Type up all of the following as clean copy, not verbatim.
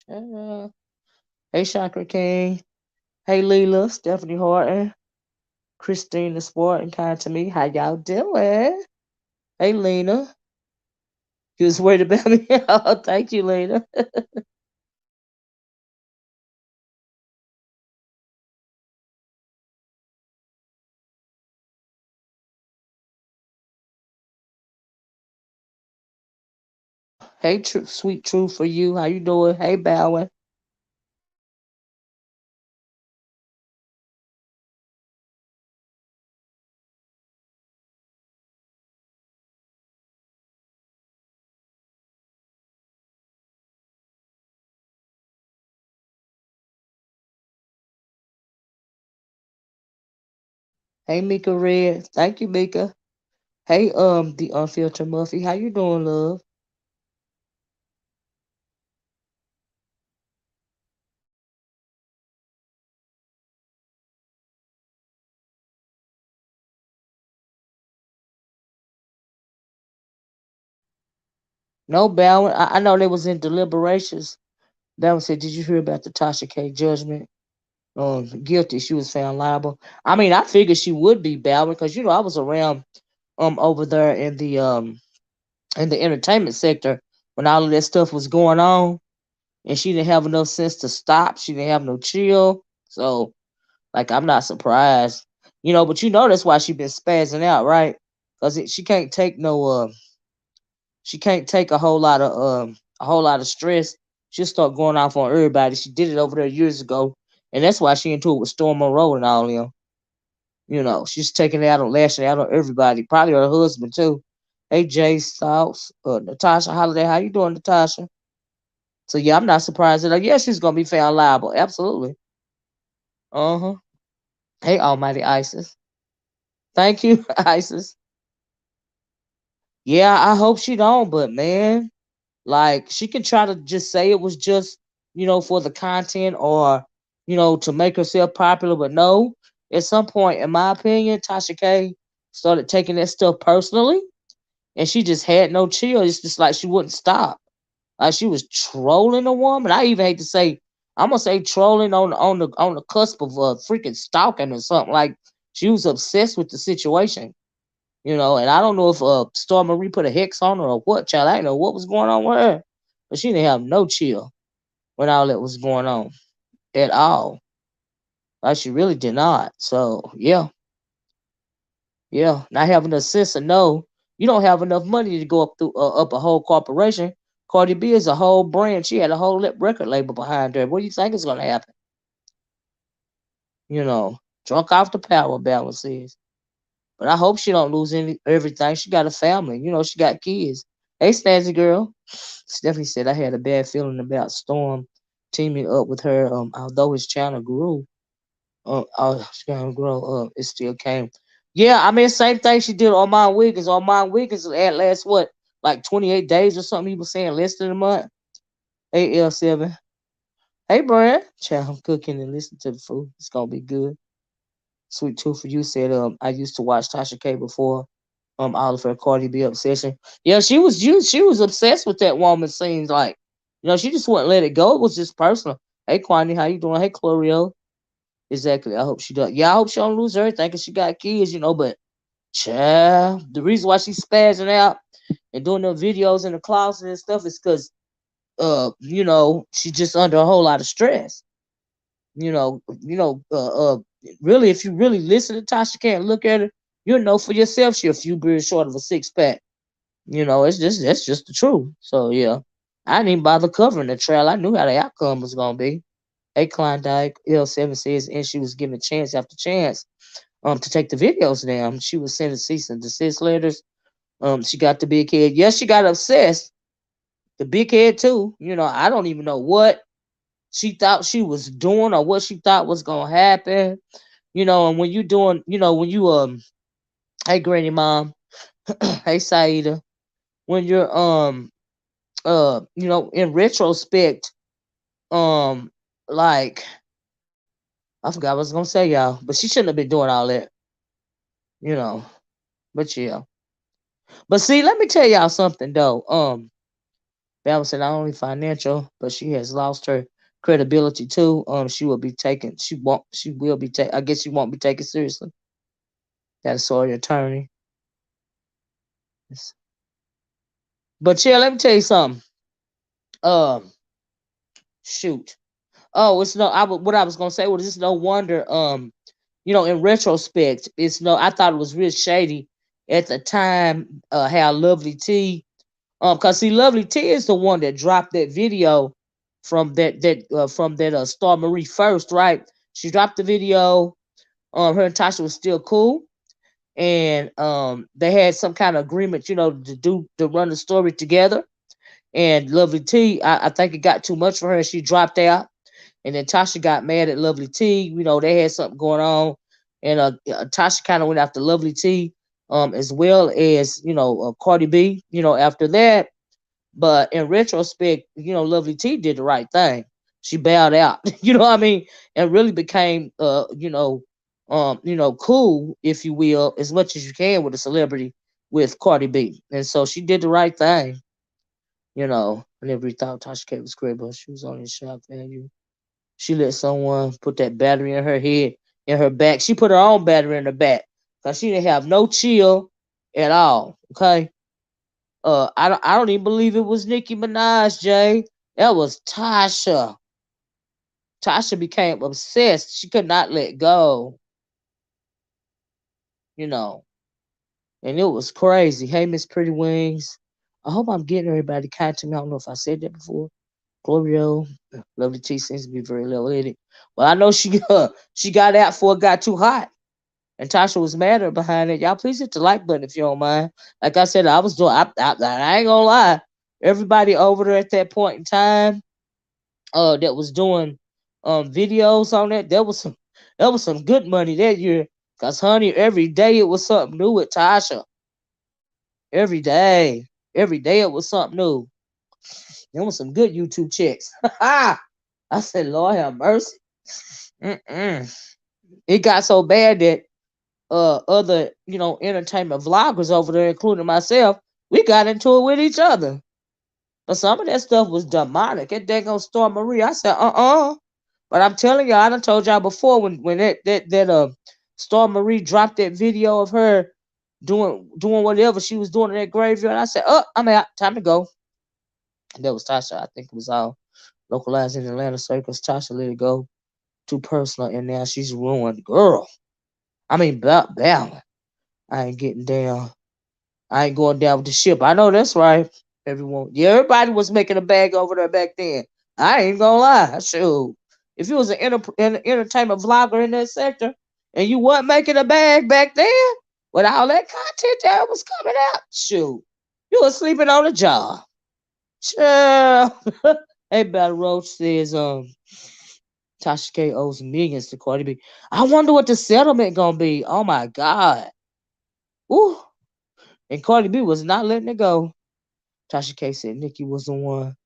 Uh, hey, Chakra King. Hey, Leela, Stephanie Horton, Christine the Sport, and kind to me. How y'all doing? Hey, Lena. You was worried about me? Oh, thank you, Lena. Hey, sweet truth for you. How you doing? Hey, Bowen. Hey, Mika Red. Thank you, Mika. Hey, the unfiltered Muffy. How you doing, love? No, Bowen. I know they was in deliberations. Bowen said, "Did you hear about the Tasha K judgment? Guilty. She was found liable." I mean, I figured she would be Bowen because I was around over there in the entertainment sector when all of that stuff was going on, and she didn't have enough sense to stop. She didn't have no chill. So, like, I'm not surprised. But that's why she been spazzing out, right? Because she can't take no she can't take a whole lot of stress. She'll start going off on everybody. She did it over there years ago, and that's why she into it with Storm Monroe and all them. She's taking it out on lashing out on everybody, probably her husband too. Hey Jay Stouts, Natasha Holiday, how you doing, Natasha? So yeah, I'm not surprised at her. Yeah, she's gonna be found liable. Absolutely. Uh-huh. Hey Almighty Isis. Thank you, Isis. Yeah, I hope she don't, but man, like she can try to just say it was just, for the content or, to make herself popular, but no. At some point, in my opinion, Tasha K started taking that stuff personally and she just had no chill. It's just like she wouldn't stop. Like she was trolling a woman. I even hate to say, I'm gonna say trolling on the cusp of freaking stalking or something. Like she was obsessed with the situation, And I don't know if Storm Marie put a hex on her or what, child. I didn't know what was going on with her, but she didn't have no chill when all that was going on at all. Like she really did not. So yeah, yeah. Not having a sense of no, you don't have enough money to go up a whole corporation. Cardi B is a whole brand. She had a whole record label behind her. What do you think is gonna happen? You know, drunk off the power balances. But I hope she don't lose everything. She got a family. She got kids. Hey, Snazzy girl. Stephanie said I had a bad feeling about Storm teaming up with her. Although his channel grew, his channel grow, it still came. Yeah, I mean, same thing she did on my Wiggins. On my Wiggins at last what, like 28 days or something. He was saying less than a month. Hey, L7. Hey, Brian. Child, I'm cooking and listening to the food. It's gonna be good. Sweet Tooth for You said, I used to watch Tasha K before all of her Cardi B obsession. Yeah, she was obsessed with that woman, seems like. She just wouldn't let it go. It was just personal. Hey Kwani, how you doing? Hey Clorio. Exactly. I hope she does. Yeah, I hope she don't lose everything because she got kids, but child, the reason why she's spazzing out and doing the videos in the closet and stuff is because she's just under a whole lot of stress. You know, you know, really, if you really listen to Tasha K and look at her, you'll know for yourself she a few beers short of a six pack. It's just that's just the truth. So yeah, I didn't even bother covering the trail. I knew how the outcome was gonna be. Hey Klondike, L7 says, and she was given chance after chance to take the videos down. She was sending cease and desist letters. She got the big head. Yes, she got obsessed. The big head too. I don't even know what she thought she was doing or what she thought was gonna happen. And when you doing, when you hey granny mom, hey Saida, when you're in retrospect, um, like I forgot what I was gonna say, y'all, but she shouldn't have been doing all that, you know. But yeah. But see, let me tell y'all something though. Bama said not only financial, but she has lost her credibility too. She will be taken. She won't. She will be taken. I guess she won't be taken seriously. That's sorry attorney. But yeah, let me tell you something. Um, shoot. Oh, it's no. What I was gonna say was it's no wonder. In retrospect, it's no. I thought it was real shady at the time. How Lovely T. Cause see, Lovely T is the one that dropped that video from that Star Marie first, right? She dropped the video. Her and Tasha was still cool, and they had some kind of agreement, to run the story together. And Lovely T, I think it got too much for her, and she dropped out. And then Tasha got mad at Lovely T. They had something going on, and Tasha kind of went after Lovely T, as well as Cardi B. After that, but in retrospect, Lovely T did the right thing. She bowed out, what I mean, and really became, cool, if you will, as much as you can with a celebrity with Cardi B, and so she did the right thing. I never thought Tasha K was great, but she was only shock value. She let someone put that battery in her head, in her back. She put her own battery in her back because she didn't have no chill at all. Okay. I don't even believe it was Nicki Minaj, Jay. That was Tasha. Tasha became obsessed. She could not let go, you know. And it was crazy. Hey, Miss Pretty Wings. I hope I'm getting everybody to contact me. I don't know if I said that before. Glorio, Lovely T seems to be very level headed. Well, I know she got out before it got too hot. And Tasha was mad at her behind it. Y'all please hit the like button if you don't mind. Like I said, I was doing I ain't gonna lie. Everybody over there at that point in time, that was doing videos on that, there was some good money that year. Cause honey, every day it was something new with Tasha. Every day. Every day it was something new. There was some good YouTube checks. I said, Lord have mercy. Mm-mm. It got so bad that other entertainment vloggers over there, including myself, we got into it with each other. But some of that stuff was demonic. That daggone Star Marie. I said, But I'm telling y'all, I done told y'all before when that Star Marie dropped that video of her doing whatever she was doing in that graveyard. I said, I'm out. Time to go. And that was Tasha. I think it was all localized in Atlanta circus. Tasha let it go too personal, and now she's ruined. Girl. I mean, balance. I ain't getting down. I ain't going down with the ship. I know that's right. Everybody was making a bag over there back then. I ain't gonna lie. Shoot. If you was an entertainment vlogger in that sector and you wasn't making a bag back then, with all that content that was coming out, shoot, you was sleeping on the job. Chill. Hey, Battle Roach says, Tasha K owes millions to Cardi B. I wonder what the settlement gonna be. Oh my God. Ooh. And Cardi B was not letting it go. Tasha K said Nicki was the one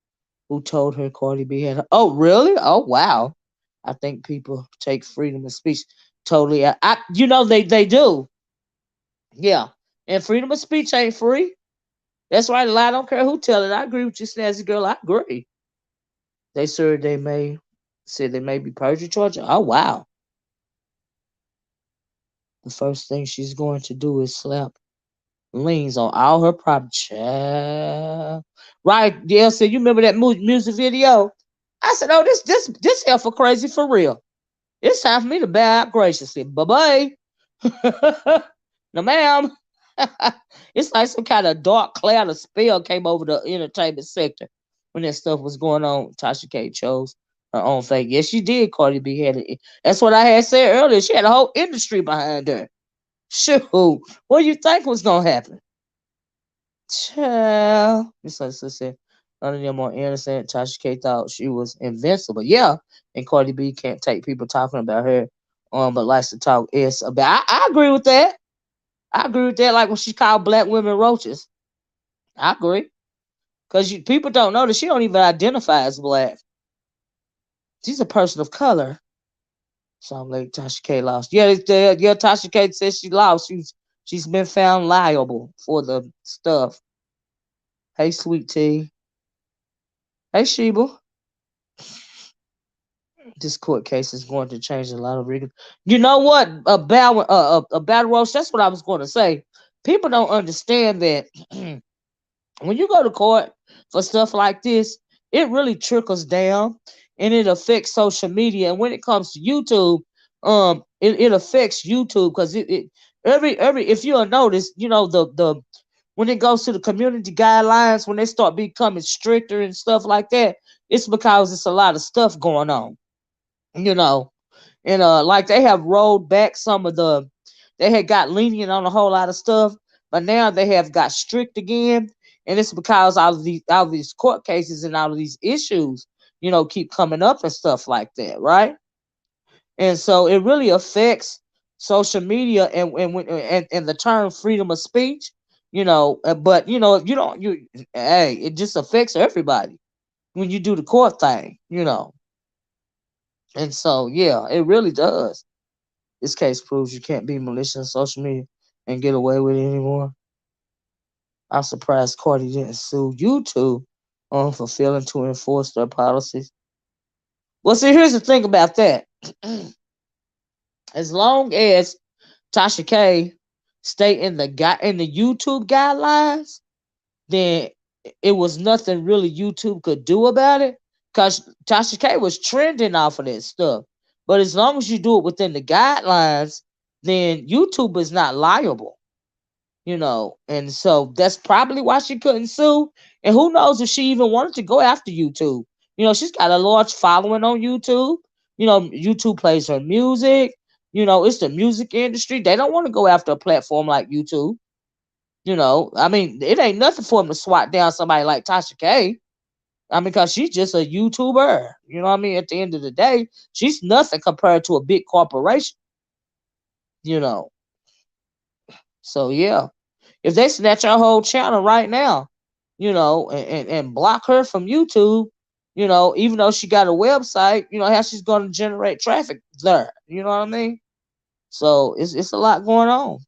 who told her Cardi B had her. Oh, really? Oh, wow. I think people take freedom of speech totally. They do. Yeah. And freedom of speech ain't free. That's right. I don't care who tell it. I agree with you, Snazzy Girl. I agree. They said they may be perjury charges. Oh, wow. The first thing she's going to do is slap liens on all her property. Child. Right, yeah. So you remember that music video? I said, "Oh, this here for crazy for real. It's time for me to bow out graciously. Bye bye." No, ma'am. It's like some kind of dark cloud of spell came over the entertainment sector when that stuff was going on. Tasha K chose her own fate. Yes, she did. Cardi B had it. That's what I had said earlier. She had a whole industry behind her. Shoot, what do you think was gonna happen? Child. Miss Lisa said, none of them are innocent. Tasha K thought she was invincible. Yeah. And Cardi B can't take people talking about her, but likes to talk is about. I agree with that. I agree with that. Like when she called black women roaches. I agree. Because people don't know that she don't even identify as black. She's a person of color. So I'm like, Tasha K lost. Yeah, Tasha K says she lost. She's been found liable for the stuff. Hey, sweet tea. Hey Sheba, this court case is going to change a lot of reading. You know what? A battle roach. That's what I was going to say. People don't understand that when you go to court for stuff like this, it really trickles down and it affects social media. And when it comes to YouTube, it affects YouTube because it every if you'll notice, the when it goes to the community guidelines, when they start becoming stricter and stuff like that, it's because it's a lot of stuff going on, you know. And like they have rolled back some of they had got lenient on a whole lot of stuff, but now they have got strict again. And it's because all of these court cases and all of these issues, keep coming up and stuff like that, right? And so it really affects social media and the term freedom of speech, but if you don't you hey, it just affects everybody when you do the court thing. And so yeah, it really does. This case proves you can't be malicious on social media and get away with it anymore. I'm surprised Cardi didn't sue YouTube for failing to enforce their policies. Well, see, here's the thing about that. As long as Tasha K stay in the YouTube guidelines, then it was nothing really YouTube could do about it. Cause Tasha K was trending off of that stuff. But as long as you do it within the guidelines, then YouTube is not liable. And so that's probably why she couldn't sue. And who knows if she even wanted to go after YouTube. She's got a large following on YouTube. YouTube plays her music. It's the music industry. They don't want to go after a platform like YouTube. I mean, it ain't nothing for them to swat down somebody like Tasha K. I mean, because she's just a YouTuber. You know what I mean? At the end of the day, she's nothing compared to a big corporation. You know. So yeah, if they snatch her whole channel right now, and block her from YouTube, even though she got a website, how she's going to generate traffic there. You know what I mean? So it's a lot going on.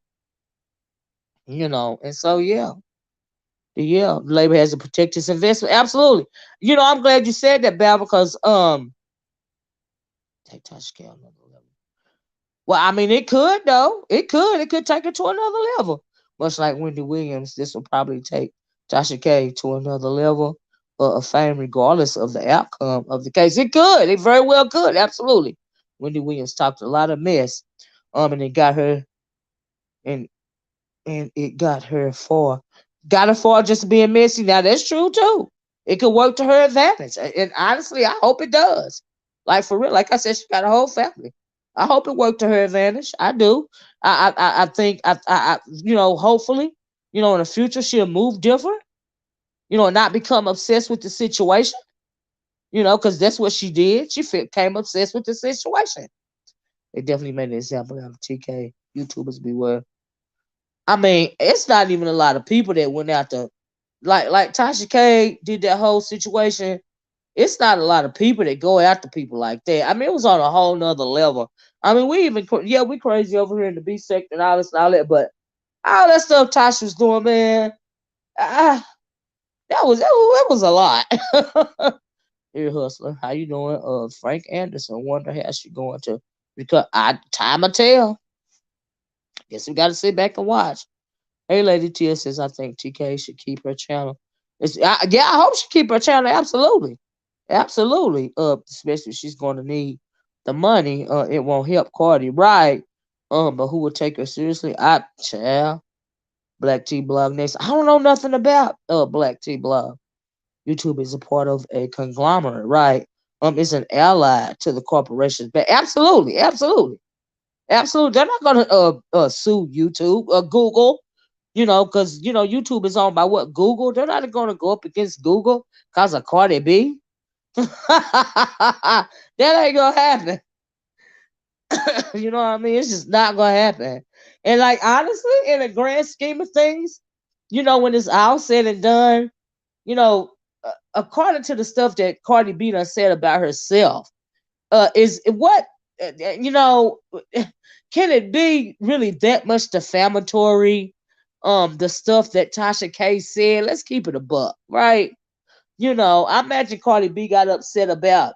And so yeah, the labor has to protect its investment. Absolutely. I'm glad you said that, Bal, because take Tasha K on another level. Well, I mean, it could though. It could take it to another level. Much like Wendy Williams, this will probably take Tasha K to another level of fame, regardless of the outcome of the case. It could. It very well could. Absolutely. Wendy Williams talked a lot of mess, and it got her, and it got her for just being messy. Now that's true too. It could work to her advantage, and honestly, I hope it does. Like for real, like I said, she got a whole family. I hope it worked to her advantage. I do. I think hopefully, in the future she'll move different. And not become obsessed with the situation. Because that's what she did. She became obsessed with the situation. They definitely made an example out of TK. YouTubers beware. I mean, it's not even a lot of people that went out to like Tasha K did that whole situation. It's not a lot of people that go after people like that. I mean, it was on a whole nother level. I mean, we crazy over here in the B sector and all this and all that, but all that stuff Tasha was doing, man, ah, that was a lot. Here, hustler, how you doing? Frank Anderson, wonder how she going to because time will tell. Guess we got to sit back and watch. Hey, Lady Tia says, I think TK should keep her channel. Yeah, I hope she keep her channel. Absolutely. Absolutely. Especially if she's going to need the money. It won't help Cardi, right? But who will take her seriously? Child. Black T Blog next. I don't know nothing about Black T Blog. YouTube is a part of a conglomerate, right? It's an ally to the corporations. But absolutely, absolutely. Absolutely. They're not gonna sue YouTube or Google, because YouTube is owned by what? Google. They're not gonna go up against Google because of Cardi B. That ain't gonna happen. You know what I mean? It's just not gonna happen. And like honestly, in the grand scheme of things, when it's all said and done, according to the stuff that Cardi B done said about herself, is what you know can it be really that much defamatory? The stuff that Tasha K said, let's keep it a buck, right? I imagine Cardi B got upset about,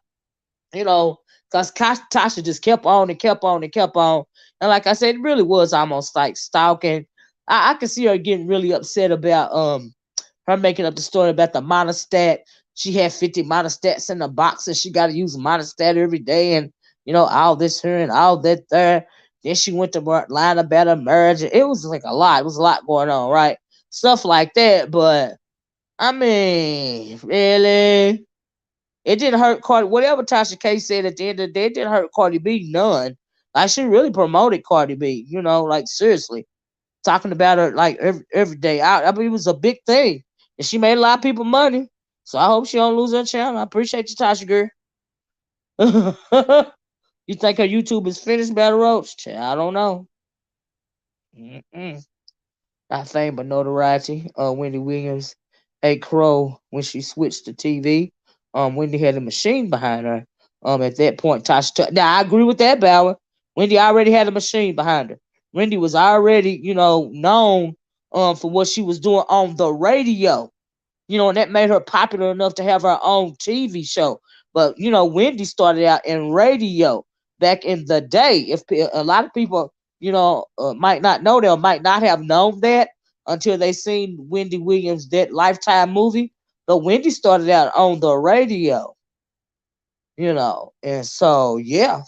you know, because Tasha just kept on and kept on and kept on. And like I said, it really was almost like stalking. I could see her getting really upset about her making up the story about the monostat. She had 50 monostats in the box and she got to use monostat every day and, all this here and all that there. Then she went to line about her marriage. It was like a lot. It was a lot going on, right? Stuff like that. But, I mean, really? It didn't hurt Cardi. Whatever Tasha K said at the end of the day, it didn't hurt Cardi B none. Like, she really promoted Cardi B, like seriously talking about her like every day. I mean, it was a big thing, and she made a lot of people money. So I hope she don't lose her channel. I appreciate you, Tasha girl. You think her YouTube is finished, Battle Roach? I don't know. Mm-mm. Not fame but notoriety. Wendy Williams, a crow when she switched to TV. Wendy had a machine behind her. At that point, Tasha. Now I agree with that, Bauer. Wendy already had a machine behind her. Wendy was already, known for what she was doing on the radio. And that made her popular enough to have her own TV show. But Wendy started out in radio back in the day. If a lot of people, might not know that or might not have known that until they seen Wendy Williams that Lifetime movie. But Wendy started out on the radio, and so yeah,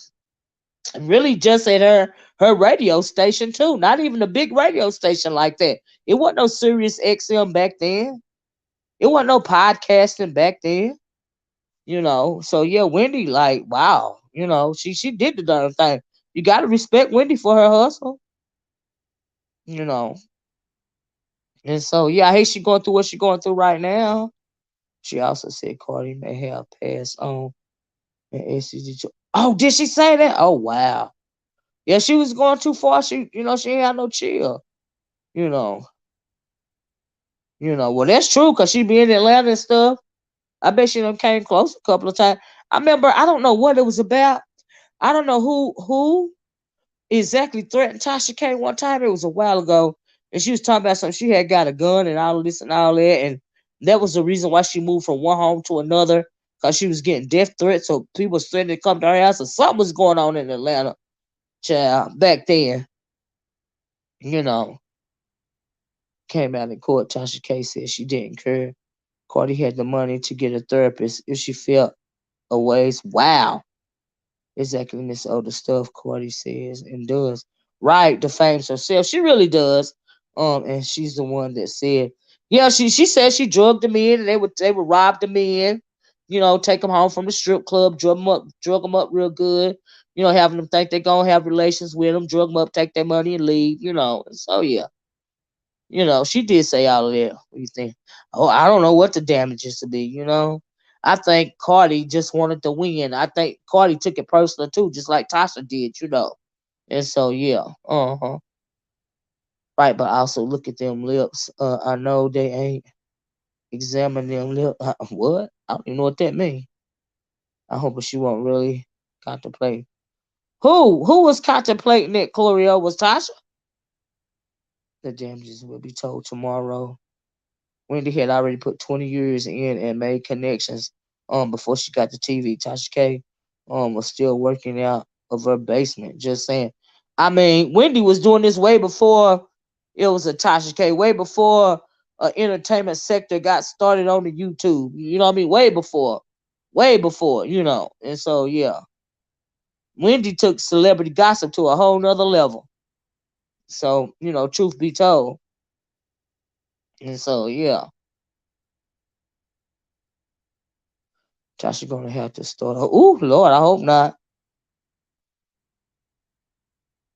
really just at her radio station too. Not even a big radio station like that. It wasn't no Sirius XM back then. It wasn't no podcasting back then, So yeah, Wendy, like, wow, she did the darn thing. You gotta respect Wendy for her hustle, you know. And so yeah, I hate she going through what she going through right now. She also said Cardi may have passed on and SCG. Oh, did she say that? Oh wow. Yeah, she was going too far. She ain't had no chill. You know, Well, that's true because she be in Atlanta and stuff. I bet she done came close a couple of times. I remember. I don't know what it was about. I don't know who exactly threatened Tasha K one time. It was a while ago, and she was talking about something. She had got a gun and all of this and all that, and that was the reason why she moved from one home to another because she was getting death threats. So people was threatening to come to her house, and something was going on in Atlanta, child. Back then, you know, came out in court. Tasha K said she didn't care. Cardi had the money to get a therapist if she felt a ways. Wow. Exactly, Miss Older stuff, Cardi says and does. Right, defames herself. She really does. And she's the one that said, yeah, she said she drugged them in and they would rob them in, take them home from the strip club, drug them up real good, having them think they're gonna have relations with them, drug them up, take their money and leave, So yeah, she did say all of that. What do you think? Oh, I don't know what the damages to be. I think Cardi just wanted to win. I think Cardi took it personal too, just like Tasha did. And so yeah, right. But also look at them lips. I know they ain't examine them lips. What? I don't even know what that means. I hope she won't really contemplate. Who was contemplating it? Chlorio was Tasha. The damages will be told tomorrow. Wendy had already put 20 years in and made connections before she got to TV. Tasha K was still working out of her basement. Just saying. I mean, Wendy was doing this way before it was a Tasha K, way before entertainment sector got started on the YouTube. You know what I mean? Way before. And so yeah, Wendy took celebrity gossip to a whole nother level. So truth be told, and so yeah, Tasha gonna have to start. Ooh, Lord, I hope not.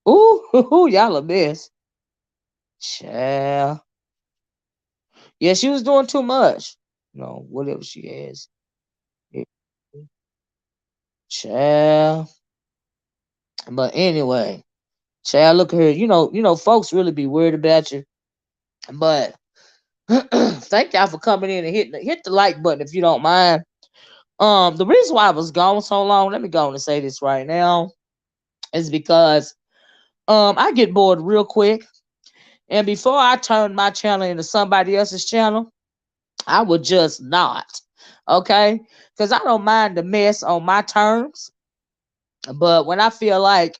Ooh, y'all a mess. Child. Yeah, she was doing too much. Whatever she has. Yeah, child. But anyway, child, look at her. Folks really be worried about you. But thank y'all for coming in and hit the like button if you don't mind. The reason why I was gone so long, let me go on and say this right now, is because I get bored real quick. And before I turn my channel into somebody else's channel, I would just not. Okay? Because I don't mind the mess on my terms. But when I feel like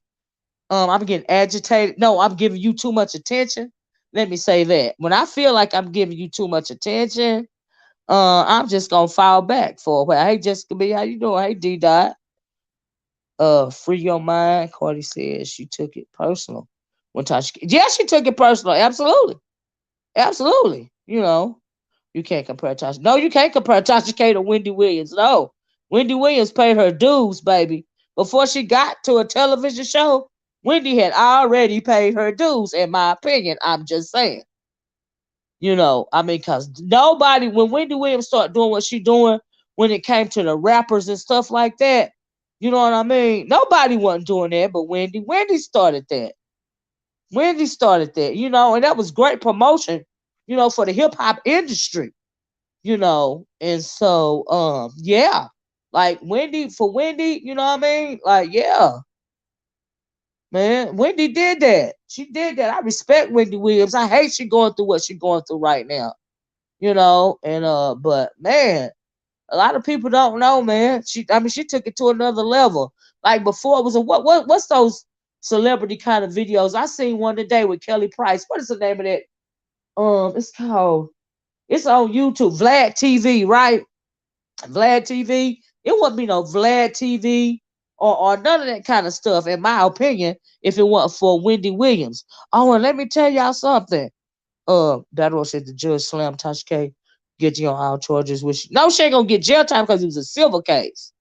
I'm getting agitated, no, I'm giving you too much attention. Let me say that. When I feel like I'm giving you too much attention, I'm just gonna fall back for a while. Hey Jessica B, how you doing? Hey D Dot. Free your mind. Cardi says she took it personal. When Tasha, yeah, she took it personal. Absolutely, absolutely. You can't compare Tasha. No, you can't compare Tasha K to Wendy Williams. No, Wendy Williams paid her dues, baby. Before she got to a television show, Wendy had already paid her dues. In my opinion, I'm just saying. I mean, cause nobody when Wendy Williams started doing what she doing when it came to the rappers and stuff like that, you know what I mean? Nobody wasn't doing that, but Wendy. Wendy started that. Wendy started that, and that was great promotion, for the hip hop industry, and so yeah. Like Wendy, you know what I mean? Like, yeah, man, Wendy did that. She did that. I respect Wendy Williams. I hate she going through what she going through right now. And but man, a lot of people don't know, man. She took it to another level. Like before it was what's those celebrity kind of videos? I seen one today with Kelly Price. What is the name of that? It's on YouTube, Vlad TV, right? Vlad TV. It wouldn't be no Vlad TV or none of that kind of stuff, in my opinion, if it wasn't for Wendy Williams. Oh, and let me tell y'all something. Battle said the judge slammed Tasha K, get you on all charges. Which no, she ain't gonna get jail time because it was a civil case.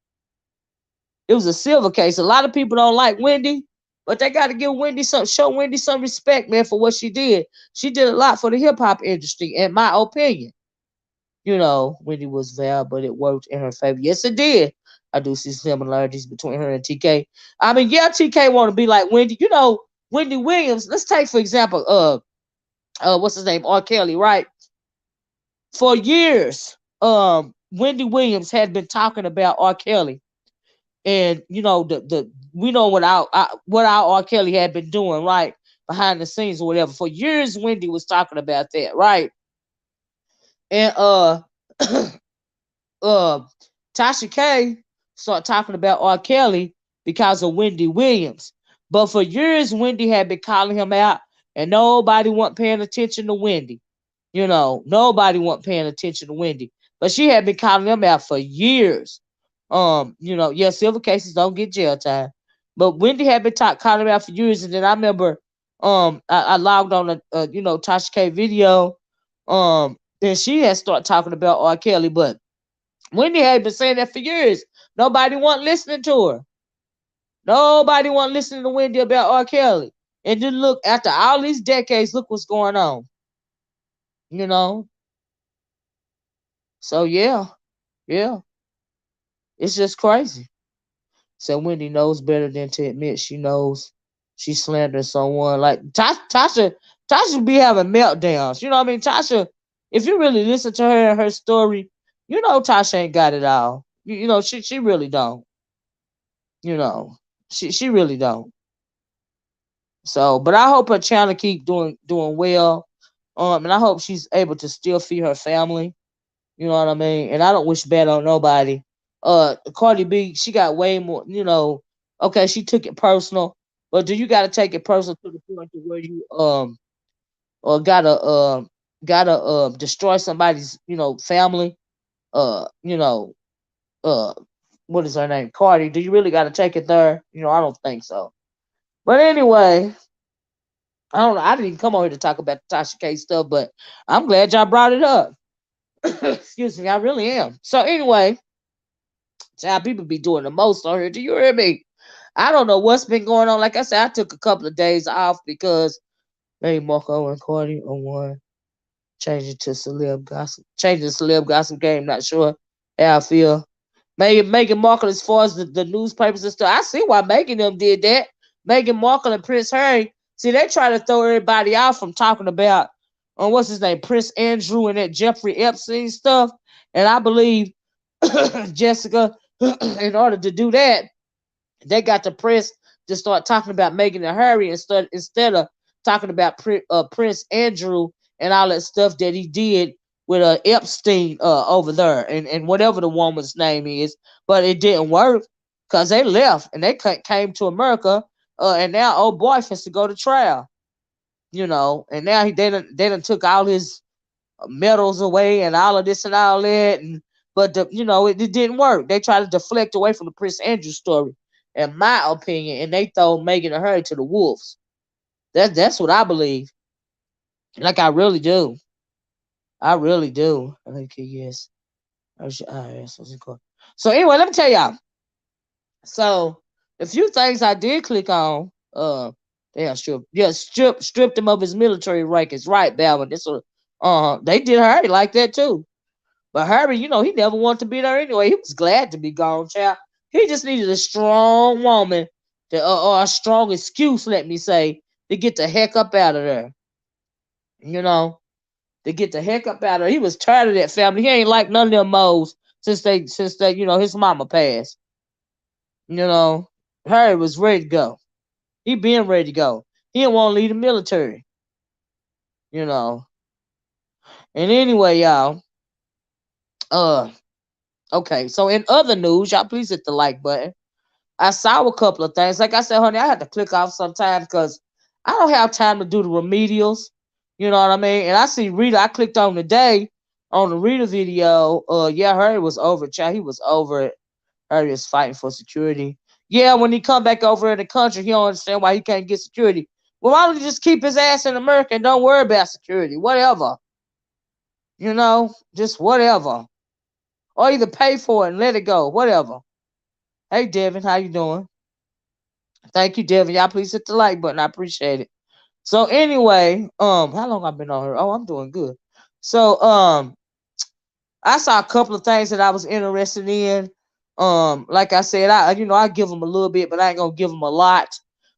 It was a civil case. A lot of people don't like Wendy, but they got to give Wendy show Wendy some respect, man, for what she did. She did a lot for the hip hop industry, in my opinion. Wendy was vile, but it worked in her favor. Yes, it did. I do see similarities between her and TK. I mean, yeah, TK want to be like Wendy. Wendy Williams. Let's take for example, what's his name, R. Kelly, right? For years, Wendy Williams had been talking about R. Kelly, and the we know what our R. Kelly had been doing, right, behind the scenes or whatever. For years, Wendy was talking about that, right? And uh, Tasha K started talking about R. Kelly because of Wendy Williams. But for years, Wendy had been calling him out, and nobody wasn't paying attention to Wendy. Nobody wasn't paying attention to Wendy, but she had been calling them out for years. Yeah, civil cases don't get jail time, but Wendy had been calling them out for years. And then I remember, I logged on Tasha K video, and she had started talking about R. Kelly, but Wendy had been saying that for years. Nobody wasn't listening to her. Nobody wasn't listening to Wendy about R. Kelly. And then look, after all these decades, look what's going on. You know, So yeah, it's just crazy. So Wendy knows better than to admit she knows she slandered someone. Like Tasha be having meltdowns. You know what I mean? Tasha, if you really listen to her and her story, Tasha ain't got it all. She really don't. You know, she really don't. So, but I hope her channel keep doing well. And I hope she's able to still feed her family. You know what I mean? And I don't wish bad on nobody. Cardi B, she got way more, okay, she took it personal, but do you gotta take it personal to the point to where you or gotta destroy somebody's, family? Uh, you know, uh what is her name? Cardi. Do you really gotta take it there? I don't think so. But anyway, I don't know. I didn't come on here to talk about the Tasha K stuff, but I'm glad y'all brought it up. Excuse me, I really am. So anyway, child, people be doing the most on here. Do you hear me? I don't know what's been going on. Like I said, I took a couple of days off because maybe Marco and Cardi on one changing to celeb gossip, changing the celeb gossip game. Not sure how I feel. Maybe Meghan Markle, as far as the newspapers and stuff, I see why Meghan them did that. Meghan Markle and Prince Harry, see, they try to throw everybody out from talking about what's his name, Prince Andrew and that Jeffrey Epstein stuff. And I believe Jessica, in order to do that, they got the press to start talking about Meghan and Harry instead of talking about Prince Andrew and all that stuff that he did with Epstein over there, and whatever the woman's name is, but it didn't work because they left and they came to America, and now old boy has to go to trial, and now they done took all his medals away and all of this and all that, and but it didn't work. They tried to deflect away from the Prince Andrew story, in my opinion, and they throw Meghan and Harry to the wolves. That's what I believe. Like I really do. I really do. Okay, yes. Yes, what's it called? So anyway, let me tell y'all. So the few things I did click on, stripped him of his military rank. Is right, Balvin. This they did Harry like that too. But Harry, he never wanted to be there anyway. He was glad to be gone, child. He just needed a strong woman or a strong excuse, let me say, to get the heck up out of there. You know, to get the heck up out of there. He was tired of that family. He ain't like none of them moles since they, his mama passed. You know, Harry was ready to go. He been ready to go. He didn't want to leave the military. You know. And anyway, y'all. Uh, okay. So in other news, y'all please hit the like button. I saw a couple of things. Like I said, honey, I had to click off sometimes because I don't have time to do the remedials. You know what I mean? And I see Rita. I clicked on today on the Rita video. Yeah, Harry was over it, child. He was over it. Harry is fighting for security. Yeah, when he come back over in the country, he don't understand why he can't get security. Well, why don't he just keep his ass in America and don't worry about security? Whatever. Just whatever. Or either pay for it and let it go. Whatever. Hey, Devin, how you doing? Thank you, Devin. Y'all please hit the like button. I appreciate it. So anyway, how long I've been on here? Oh, I'm doing good. So I saw a couple of things that I was interested in. Like I said, I give them a little bit, but I ain't gonna give them a lot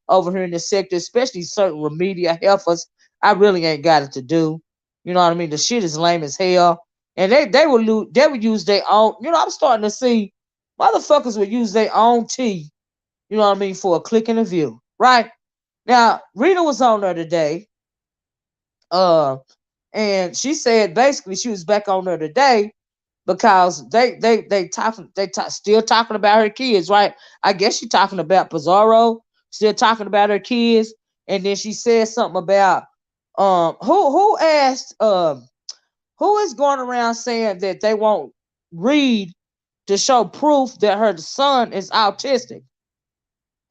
over here in this sector, especially certain remedial heifers. I really ain't got it to do. You know what I mean? The shit is lame as hell, and they would use their own. I'm starting to see motherfuckers would use their own tea. You know what I mean, for a click and a view, right? Now Rita was on there today, uh, and she said basically she was back on there today because still talking about her kids, right? I guess she talking about Pizarro, still talking about her kids, and then she said something about who asked who is going around saying that they won't read to show proof that her son is autistic.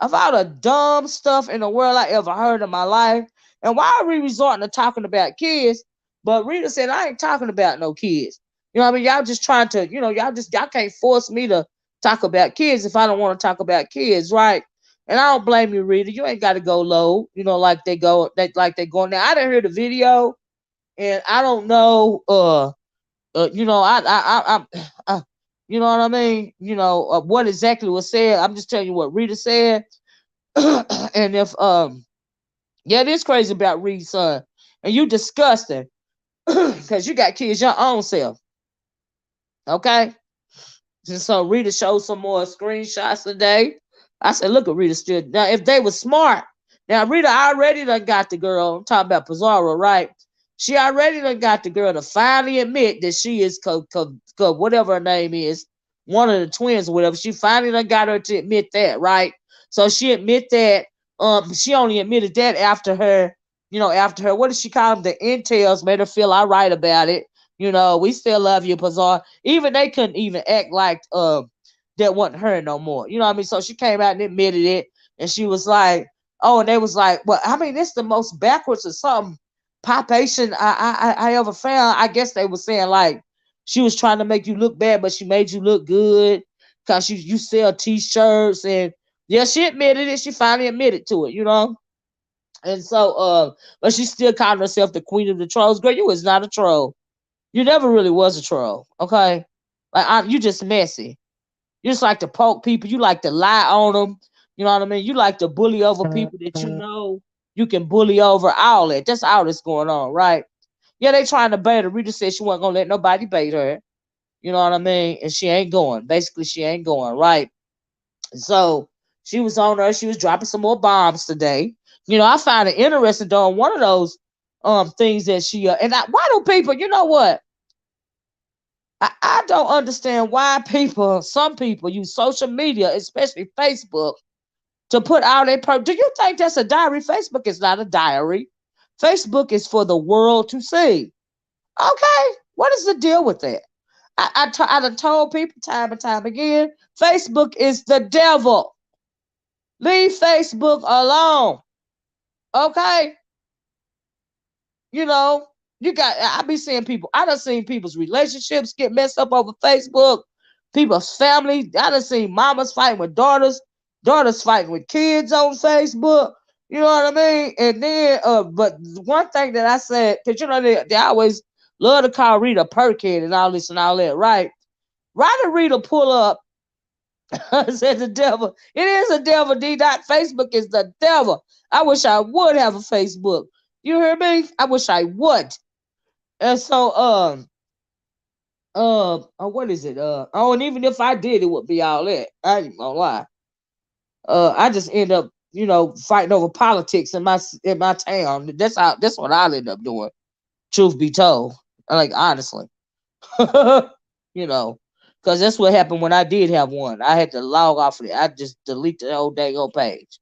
Of all the dumb stuff in the world I ever heard in my life. And why are we resorting to talking about kids? But Rita said, I ain't talking about no kids. You know what I mean? Y'all just trying to, y'all can't force me to talk about kids if I don't want to talk about kids, right? And I don't blame you, Rita. You ain't got to go low, like they going now. I didn't hear the video, and I don't know, you know what I mean? What exactly was said. I'm just telling you what Rita said. And if yeah, it is crazy about Reed's son, and you disgusting because you got kids your own self. Okay, and so Rita showed some more screenshots today. I said, look at Rita still. Now, if they were smart, now Rita already done got the girl. I'm talking about Pizarro, right? She already done got the girl to finally admit that she is whatever her name is, one of the twins or whatever. She finally done got her to admit that, right? So she admit that. She only admitted that after her, what did she call them? The intels made her feel all right about it. We still love you, Pizarro. Even they couldn't even act like that wasn't her no more. You know what I mean? So she came out and admitted it, and she was like, oh, and they was like, well, I mean, it's the most backwards or something population I ever found. I guess they were saying like she was trying to make you look bad, but she made you look good because you sell t-shirts. And yeah, she admitted it. She finally admitted to it. And so but she still called herself the queen of the trolls. Girl, you was not a troll. You never really was a troll. Okay, like you just messy. You just like to poke people. You like to lie on them. You know what I mean? You like to bully over people that you can bully over. All that. That's all that's going on, right? Yeah, they trying to bait her. Rita said she wasn't gonna let nobody bait her. You know what I mean? And she ain't going. Basically, she ain't going, right? So she was on her. She was dropping some more bombs today. I find it interesting though. One of those things that she why do people? You know what? I don't understand why some people use social media, especially Facebook, to put out do you think that's a diary? Facebook is not a diary. Facebook is for the world to see. Okay, what is the deal with that? I done told people time and time again, Facebook is the devil. Leave Facebook alone. Okay? You know, I be seeing people, I done seen people's relationships get messed up over Facebook, people's family. I done seen mamas fighting with daughters, daughters fighting with kids on Facebook. You know what I mean? And then, but one thing that I said, because you know, they always love to call Rita Perkhead and all this and all that, right? Why did Rita pull up? Said the devil. It is a devil, D. Dot. Facebook is the devil. I wish I would have a Facebook. You hear me? I wish I would. And so, what is it? Oh, and even if I did, it would be all that. I ain't gonna lie. I just end up, fighting over politics in my town. That's what I'll end up doing. Truth be told, like honestly, you know, because that's what happened when I did have one. I had to log off of it. I just deleted the whole dang old page.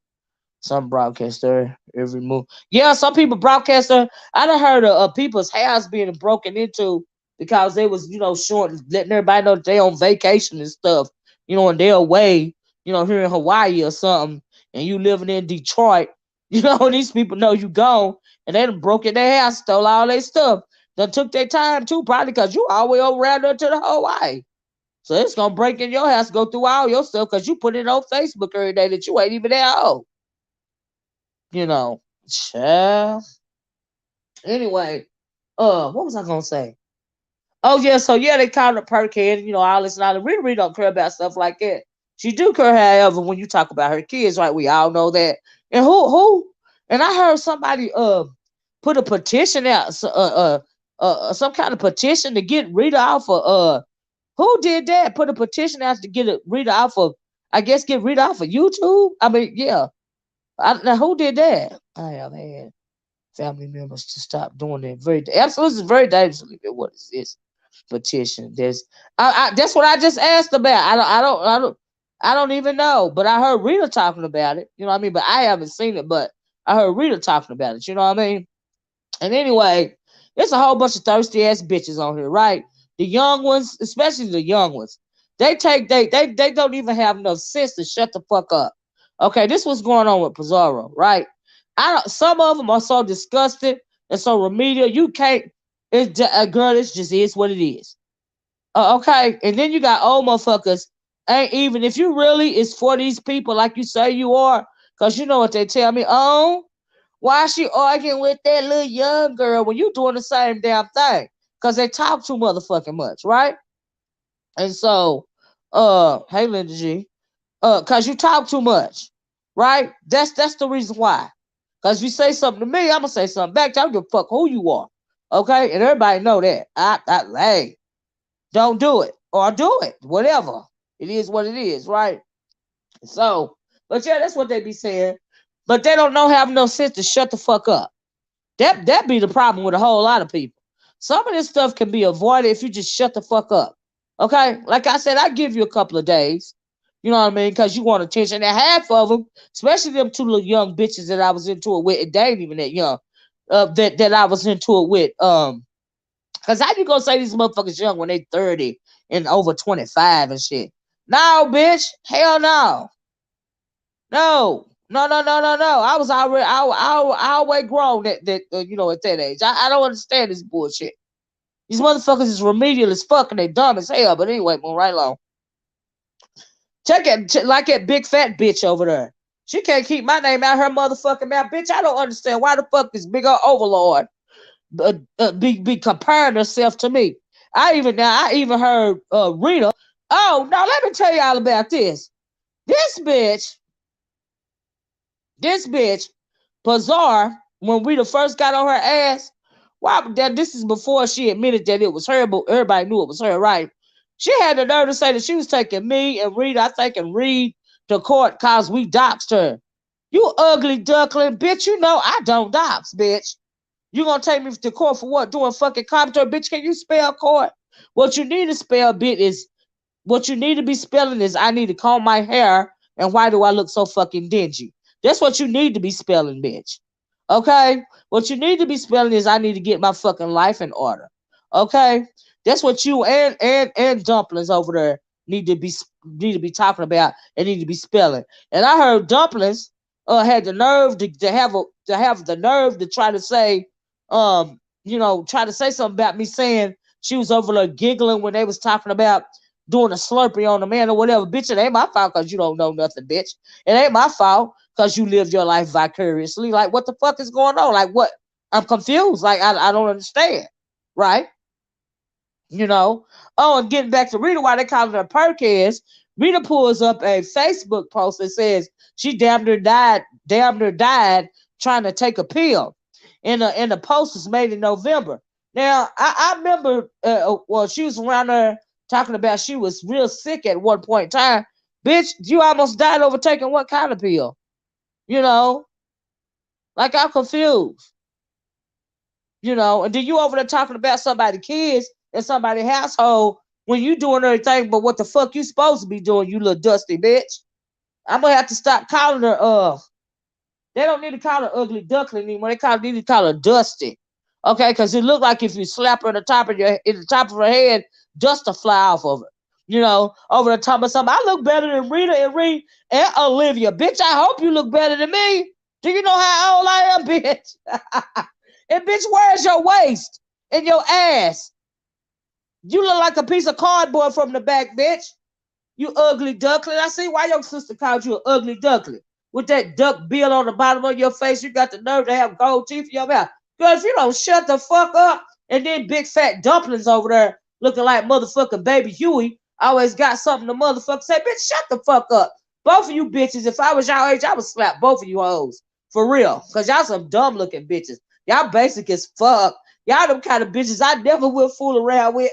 Some broadcaster every move. Yeah, some people broadcaster. I done heard of people's house being broken into because they was, showing, letting everybody know that they on vacation and stuff, and they're away, here in Hawaii or something, and you living in Detroit, these people know you gone, and they done broke in their house, stole all their stuff. Done took their time too, probably because you all the way over around there to the Hawaii. So it's gonna break in your house, go through all your stuff because you put it on Facebook every day that you ain't even there. Oh, you know, child. Anyway, what was I gonna say? Oh yeah, so yeah, they called her perkhead, all this and all that. Rita really don't care about stuff like that. She do care, however, when you talk about her kids, right? We all know that. And who? And I heard somebody put a petition out, some kind of petition to get Rita off of who did that? Put a petition out to get Rita off of, I guess, get Rita off of YouTube. I mean, yeah. Now who did that? I have had family members to stop doing that. Absolutely, very dangerous. What is this petition? That's what I just asked about. I don't even know. But I heard Rita talking about it. You know what I mean? But I haven't seen it. But I heard Rita talking about it. You know what I mean? And anyway, it's a whole bunch of thirsty ass bitches on here, right? The young ones, especially the young ones, they don't even have enough sense to shut the fuck up. Okay, this was going on with Pizarro, right? I don't. Some of them are so disgusted and so remedial. You can't. Girl, this just is what it is. Okay, and then you got old motherfuckers. Ain't even if you really is for these people like you say you are, cause you know what they tell me. Oh, why she arguing with that little young girl when you doing the same damn thing? Cause they talk too motherfucking much, right? And so, hey Linda G, cause you talk too much, right? That's the reason why. Cause if you say something to me, I'm gonna say something back. I don't give a fuck who you are, okay? And everybody know that. Hey, don't do it or do it, whatever. It is what it is, right? So, but yeah, that's what they be saying. But they don't know have no sense to shut the fuck up. That be the problem with a whole lot of people. Some of this stuff can be avoided if you just shut the fuck up. Okay, like I said, I give you a couple of days. You know what I mean? Because you want attention. And half of them, especially them two little young bitches that I was into it with, and they ain't even that young. That I was into it with. Because how you gonna say these motherfuckers young when they 30 and over 25 and shit? No, bitch. Hell no. No, no, no, no, no, no. I was already, I always grown at that age. I don't understand this bullshit. These motherfuckers is remedial as fuck and they dumb as hell. But anyway, move right along. Check it, like that big fat bitch over there. She can't keep my name out her motherfucking mouth, bitch. I don't understand why the fuck this big old overlord be comparing herself to me. I even heard Rita. Oh no, let me tell y'all about this. This bitch This bitch, Bizarre, when Rita first got on her ass, why that this is before she admitted that it was her, but everybody knew it was her, right? She had the nerve to say that she was taking me and Rita, I think, and Reed to court cause we doxed her. You ugly duckling, bitch, you know I don't dox, bitch. You gonna take me to court for what? Doing fucking commentary, bitch, can you spell court? What you need to spell bit is what you need to be spelling is I need to comb my hair and why do I look so fucking dingy? That's what you need to be spelling, bitch. Okay? What you need to be spelling is I need to get my fucking life in order. Okay? That's what you and Dumplins over there need to be talking about and need to be spelling. And I heard Dumplins had the nerve to have the nerve to try to say try to say something about me saying she was over there giggling when they was talking about doing a slurpee on a man or whatever. Bitch, it ain't my fault because you don't know nothing, bitch. It ain't my fault because you live your life vicariously. Like, what the fuck is going on? Like, what? I'm confused. Like, I don't understand. Right? You know? Oh, and getting back to Rita, why they call her Perkins, Rita pulls up a Facebook post that says she damn near died trying to take a pill. And the post was made in November. Now, I remember, she was around there talking about she was real sick at one point in time. Bitch, you almost died over taking what kind of pill? You know? Like, I'm confused. You know? And then you over there talking about somebody's kids and somebody's household when you doing everything but what the fuck you supposed to be doing, you little dusty bitch. I'm gonna have to stop calling her, they don't need to call her ugly duckling anymore. Need to call her Dusty. Okay, because it looked like if you slap her in the top of her head, dust will fly off of her. You know, over the top of something. I look better than Rita and Olivia. Bitch, I hope you look better than me. Do you know how old I am, bitch? And bitch, where's your waist and your ass? You look like a piece of cardboard from the back, bitch. You ugly duckling. I see why your sister called you an ugly duckling. With that duck bill on the bottom of your face, you got the nerve to have gold teeth in your mouth. Girl, if you don't shut the fuck up, and then big fat Dumplins over there looking like motherfucking baby Huey, always got something to motherfucker say, bitch, shut the fuck up. Both of you bitches, if I was y'all age, I would slap both of you hoes. For real. Because y'all some dumb looking bitches. Y'all basic as fuck. Y'all them kind of bitches I never will fool around with.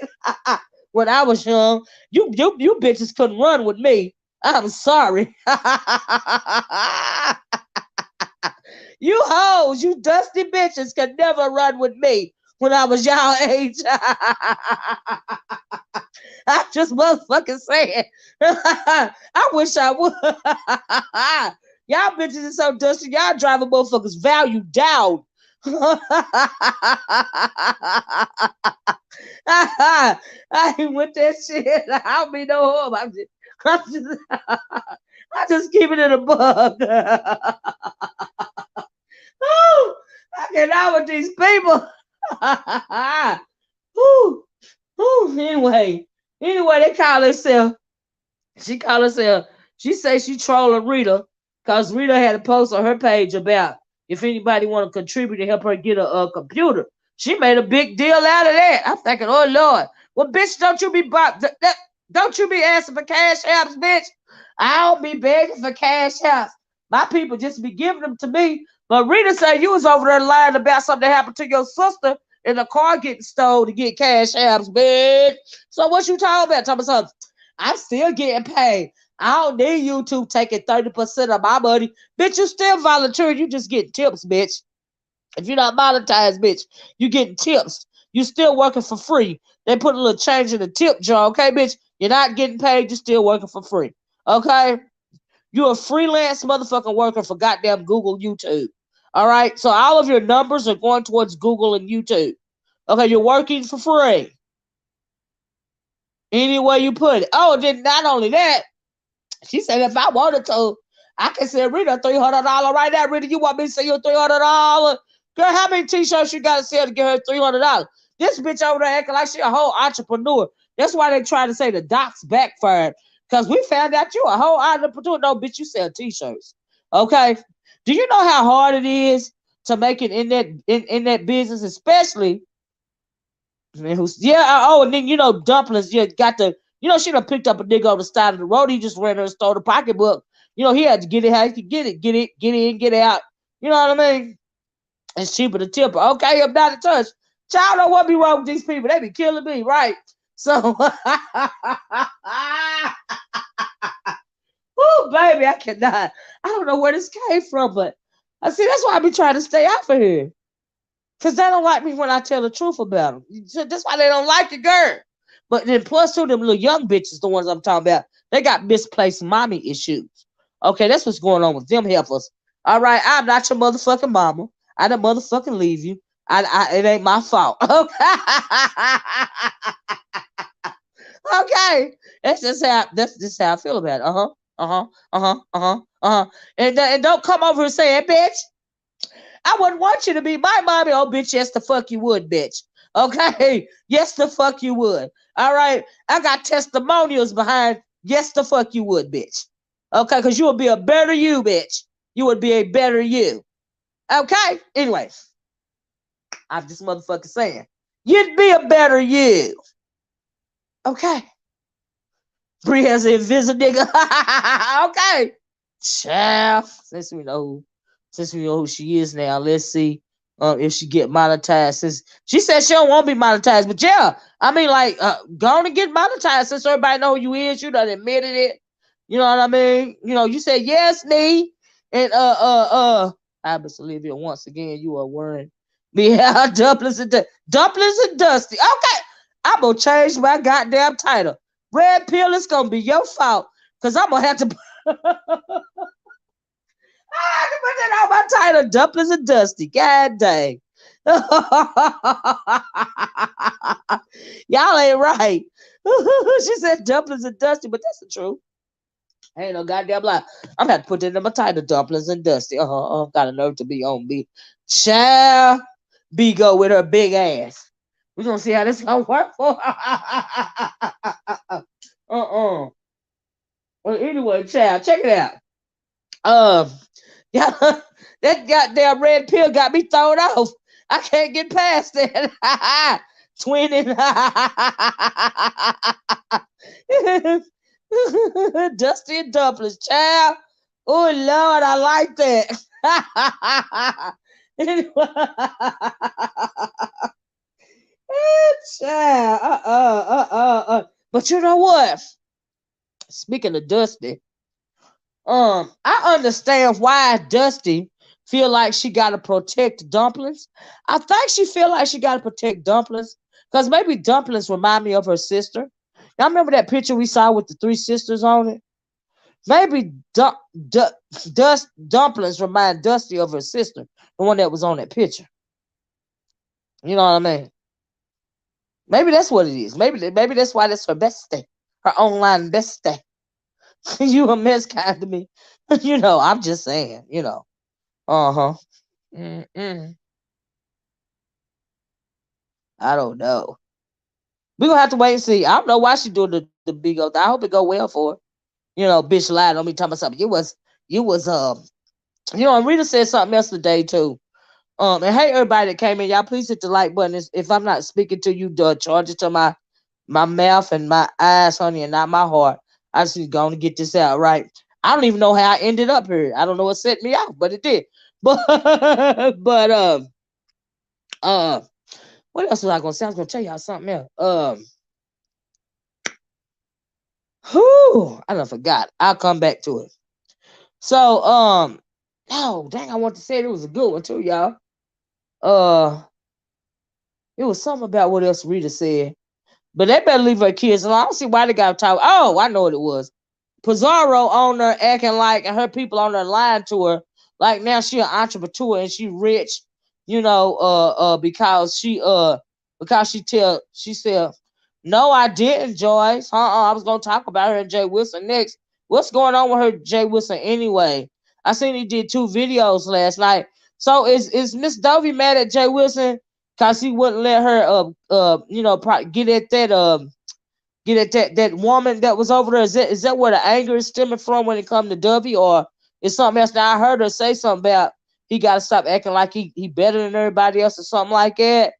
When I was young, you bitches couldn't run with me. I'm sorry. You hoes, you dusty bitches could never run with me when I was y'all age. I just motherfucking saying. I wish I would. Y'all bitches are so dusty. Y'all driving motherfuckers' value down. I ain't with that shit. I don't be no harm. I just keep it in a bug. Ooh, I get out with these people. Ooh, ooh, anyway, they call herself. She say she trolling Rita because Rita had a post on her page about if anybody want to contribute to help her get a computer. She made a big deal out of that. I'm thinking, oh Lord, well, bitch, don't you be asking for cash apps, bitch? I don't be begging for cash apps. My people just be giving them to me. But Rita said you was over there lying about something that happened to your sister in the car getting stolen to get cash apps, bitch. So what you talking about? Talking about something. I'm still getting paid. I don't need YouTube taking 30% of my money. Bitch, you still volunteering. You just getting tips, bitch. If you're not monetized, bitch, you getting tips. You still working for free. They put a little change in the tip jar, okay, bitch? You're not getting paid. You're still working for free, okay? You're a freelance motherfucking worker for goddamn Google, YouTube. All right? So all of your numbers are going towards Google and YouTube. Okay, you're working for free. Any way you put it. Oh, then not only that, she said if I wanted to, I can send Rita $300 right now. Rita, you want me to send you $300? Girl, how many t-shirts you got to sell to get her $300? This bitch over there acting like she a whole entrepreneur. That's why they try to say the docs backfired. Because we found out you a whole entrepreneur. No, bitch, you sell t-shirts. Okay? Do you know how hard it is to make it in that business, especially and then Dumplins, got the she done picked up a nigga on the side of the road. He just ran her and stole the pocketbook. He had to get it how he could get in, get out. You know what I mean? It's cheaper to tip her. Okay, I'm not a touch. Child, don't what be wrong with these people. They be killing me, right? So, oh baby, I cannot. I don't know where this came from, but I see that's why I be trying to stay out of here. Because they don't like me when I tell the truth about them. That's why they don't like the girl. But then plus two, them little young bitches, the ones I'm talking about, they got misplaced mommy issues. Okay, that's what's going on with them heifers. All right, I'm not your motherfucking mama. I done motherfucking leave you. It ain't my fault. Okay, that's just how I feel about it. And don't come over and say, hey, bitch, I wouldn't want you to be my mommy. Oh, bitch, yes, the fuck you would, bitch. Okay, yes, the fuck you would. All right, I got testimonials behind. Yes, the fuck you would, bitch. Okay, because you would be a better you, bitch. You would be a better you. Okay, anyway, I'm just motherfucking saying, you'd be a better you. Okay. Bree has an invisible nigga. Okay. Child. Since we know who she is now, let's see if she get monetized. Since she said she don't want to be monetized, but yeah, I mean, like, go on and get monetized since everybody know who you is. You done admitted it. You know what I mean? You know, you said yes, me, and I miss Olivia once again. You are worrying me out. Dumplins and Dusty. Okay, I'm gonna change my goddamn title. Red pill, it's gonna be your fault, cause I'm gonna have to. I had to put that on my title, Dumplins and Dusty. God dang. Y'all ain't right. She said Dumplins and Dusty, but that's the truth. Ain't no goddamn lie. I'm gonna have to put that in my title, Dumplins and Dusty. Got a nerve to be on me. Child, B go with her big ass. We're gonna see how this gonna work for her. Well, anyway, child, check it out. Yeah, that goddamn red pill got me thrown off. I can't get past that. Twinning. Dusty and Dumplings, child. Oh Lord, I like that. Child. But you know what? Speaking of Dusty, I understand why Dusty feel like she gotta protect Dumplings. I think she feel like she gotta protect Dumplings because maybe Dumplings remind me of her sister. Y'all remember that picture we saw with the three sisters on it? Maybe Dumplings remind Dusty of her sister, the one that was on that picture. You know what I mean? Maybe that's what it is. Maybe that's why that's her bestie, her online bestie. You a mess kind to me. You know, I'm just saying, you know. Uh-huh. Mm-mm. I don't know. We're gonna have to wait and see. I don't know why she doing the big old thing. I hope it go well for her. You know, bitch lied on me talking about something. And Rita said something else today too. And hey everybody that came in, y'all please hit the like button. If I'm not speaking to you, charge it to my mouth and my eyes, honey, and not my heart. I just need to get this out right. I don't even know how I ended up here. I don't know what set me off, but it did. But what else was I gonna say? I was gonna tell y'all something else. I done forgot. I'll come back to it. So, oh dang, I want to say it was a good one too, y'all. It was something about what else Rita said. But they better leave her kids alone. I don't see why they got to talk. Oh, I know what it was. Pizarro on her acting like, and her people on her lying to her, like now she an entrepreneur and she rich, because she said, no, I didn't, Joyce. I was gonna talk about her and Jay Wilson next. What's going on with her, Jay Wilson, anyway? I seen he did 2 videos last night. So is Miss Dovie mad at Jay Wilson because he wouldn't let her get at that woman that was over there? Is that where the anger is stemming from when it comes to Dovie, or is something else? Now I heard her say something about he got to stop acting like he better than everybody else or something like that.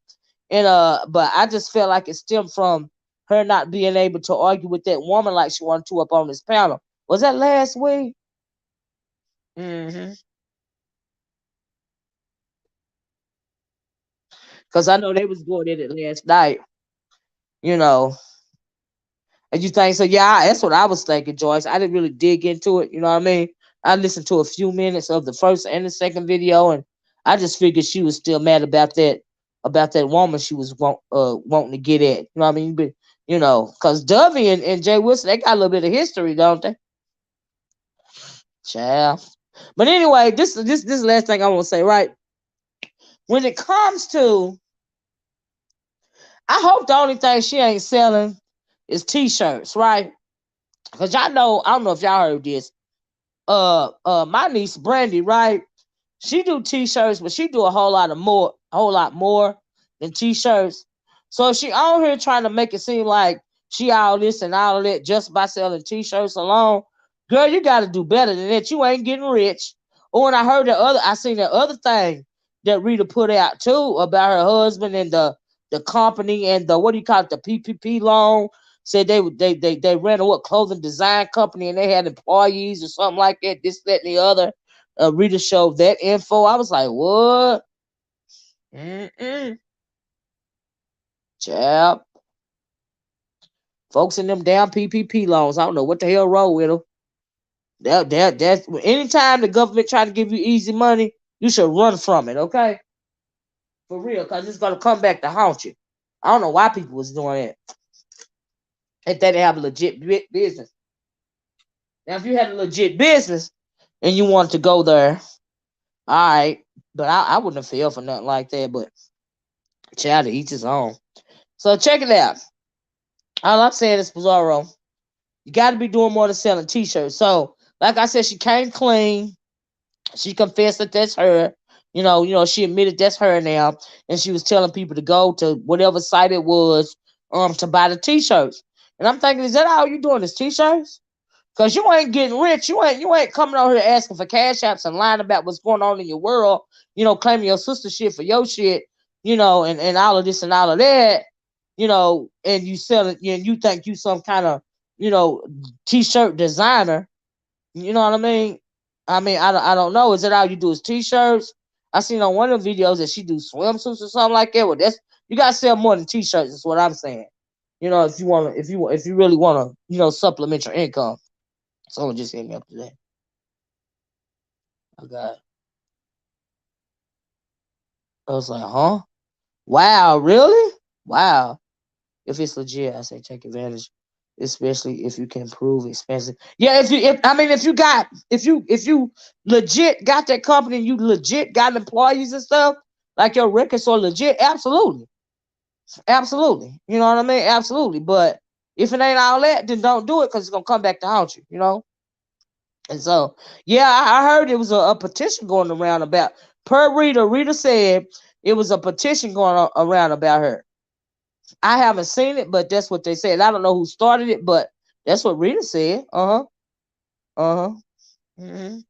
And but I just felt like it stemmed from her not being able to argue with that woman like she wanted to up on this panel. Was that last week? Mm-hmm. Because I know they was going at it last night, you know. And you think so? Yeah, that's what I was thinking, Joyce. I didn't really dig into it, you know what I mean? I listened to a few minutes of the first and the second video, and I just figured she was still mad about that woman she was wanting to get at. You know what I mean? But Because Dovie and Jay Wilson, they got a little bit of history, don't they? Child. But anyway, this last thing I want to say, right? When it comes to, I hope the only thing she ain't selling is t-shirts, right? Because y'all know, I don't know if y'all heard this. My niece Brandy, right? She do t-shirts, but she do a whole lot more than t-shirts. So she on here trying to make it seem like she all this and all of that just by selling t-shirts alone. Girl, you gotta do better than that. You ain't getting rich. Oh, and I seen that other thing that Rita put out too about her husband and the company and the, what do you call it, the PPP loan. Said they ran a what, clothing design company, and they had employees or something like that, this, that, and the other. Rita showed that info. I was like, what? Mm-mm. Chap. Folks in them damn PPP loans, I don't know what the hell wrong with them. That's anytime the government try to give you easy money, you should run from it, okay? For real, because it's going to come back to haunt you. I don't know why people was doing it if they didn't have a legit business. Now, if you had a legit business and you wanted to go there, all right. But I wouldn't have fell for nothing like that. But child, to each his own. So check it out. All I'm saying is, Pizarro, you got to be doing more than selling t-shirts. So, like I said, she came clean. She confessed that that's her. She admitted that's her now, and she was telling people to go to whatever site it was, to buy the t-shirts. And I'm thinking, is that all you doing is t-shirts? Cause you ain't getting rich. You ain't coming out here asking for cash apps and lying about what's going on in your world. Claiming your sister shit for your shit. And all of this and all of that. And you sell it, and you think you some kind of, you know, t-shirt designer. You know what I mean? I don't know. Is it all you do is t-shirts? I seen on one of the videos that she do swimsuits or something like that. Well, that's, you gotta sell more than t-shirts. Is what I'm saying. If you want to, if you really want to, supplement your income. Someone just hit me up today. I got. I was like, huh? Wow, really? Wow. If it's legit, I say take advantage, especially if you can prove expensive. Yeah, if you legit got that company and you legit got employees and stuff, like your records are legit, absolutely, absolutely. You know what I mean? Absolutely. But if it ain't all that, then don't do it because it's gonna come back to haunt you. And so, yeah, I heard it was a petition going around about, per Rita. Rita said it was a petition going around about her. I haven't seen it, but that's what they said. I don't know who started it, but that's what Rita said. Uh huh. Uh huh. Mm-hmm.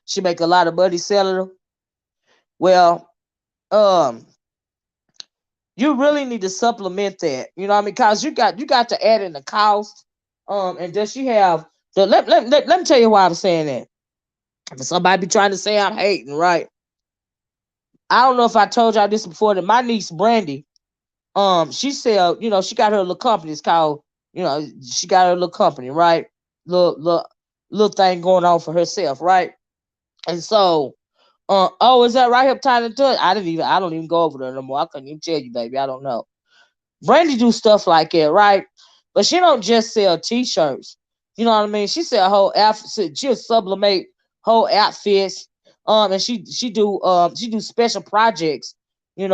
She make a lot of money selling them. Well, um, you really need to supplement that. You know what I mean? Cause you got to add in the cost. And does she have the let me tell you why I'm saying that. Somebody be trying to say I'm hating, right? I don't know if I told y'all this before, that my niece Brandy, she said, she got her little company. It's called, she got her little company, right? Little thing going on for herself, right? And so, oh, is that right here tied into it? I don't even go over there no more. I couldn't even tell you, baby. I don't know. Brandy do stuff like that, right? But she don't just sell t-shirts. You know what I mean? She sell whole outfits. She'll sublimate whole outfits. And she do special projects. She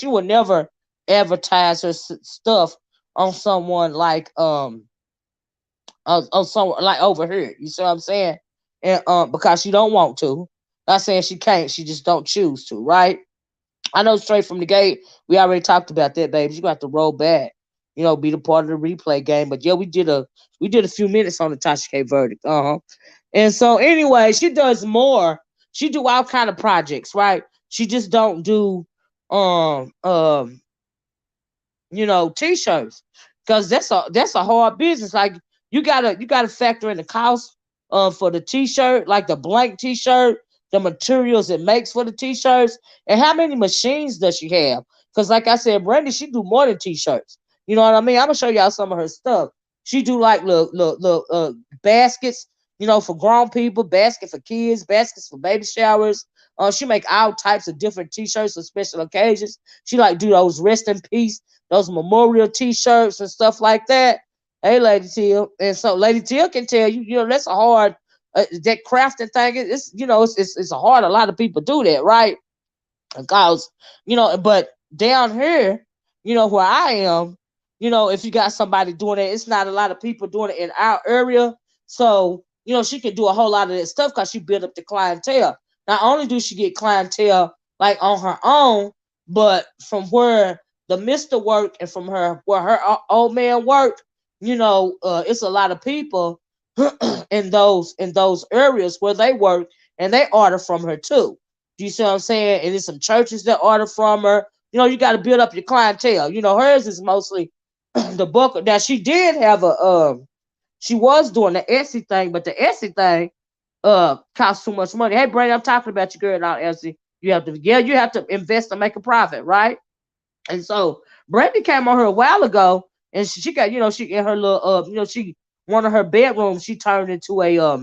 would never advertise her stuff on someone like on someone like over here. You see what I'm saying? And because she don't want to. Not saying she can't. She just don't choose to, right? I know straight from the gate. We already talked about that, baby. You got to roll back. Be the part of the replay game. But yeah, we did a few minutes on the Tasha K verdict. Uh-huh. And so anyway, she does more. She do all kind of projects, right? She just don't do um um t-shirts, because that's a hard business. Like, you gotta factor in the cost for the t-shirt, like the blank t-shirt, the materials it makes for the t-shirts, and how many machines does she have? Because like I said, Brandy, she do more than t-shirts. You know what I mean? I'm gonna show y'all some of her stuff. She do like look baskets. for grown people, basket for kids, baskets for baby showers. She make all types of different t-shirts for special occasions. She like do those rest in peace, those memorial t-shirts and stuff like that. Hey, Lady Teal, and so Lady Teal can tell you, that's a hard that crafting thing. It's it's a hard. A lot of people do that, right? Because but down here, where I am, if you got somebody doing it, it's not a lot of people doing it in our area. So she can do a whole lot of that stuff because she built up the clientele. Not only do she get clientele like on her own, but from where the mister work and from her where her old man work, it's a lot of people in those areas where they work, and they order from her too. Do you see what I'm saying? And there's some churches that order from her. You got to build up your clientele. Hers is mostly the book. Now she did have she was doing the Etsy thing, but the Etsy thing costs too much money. Hey, Brady, I'm talking about your girl now, Etsy. You have to invest to make a profit, right? And so Brandy came on her a while ago, and she got, she in her little, she one of her bedrooms she turned into a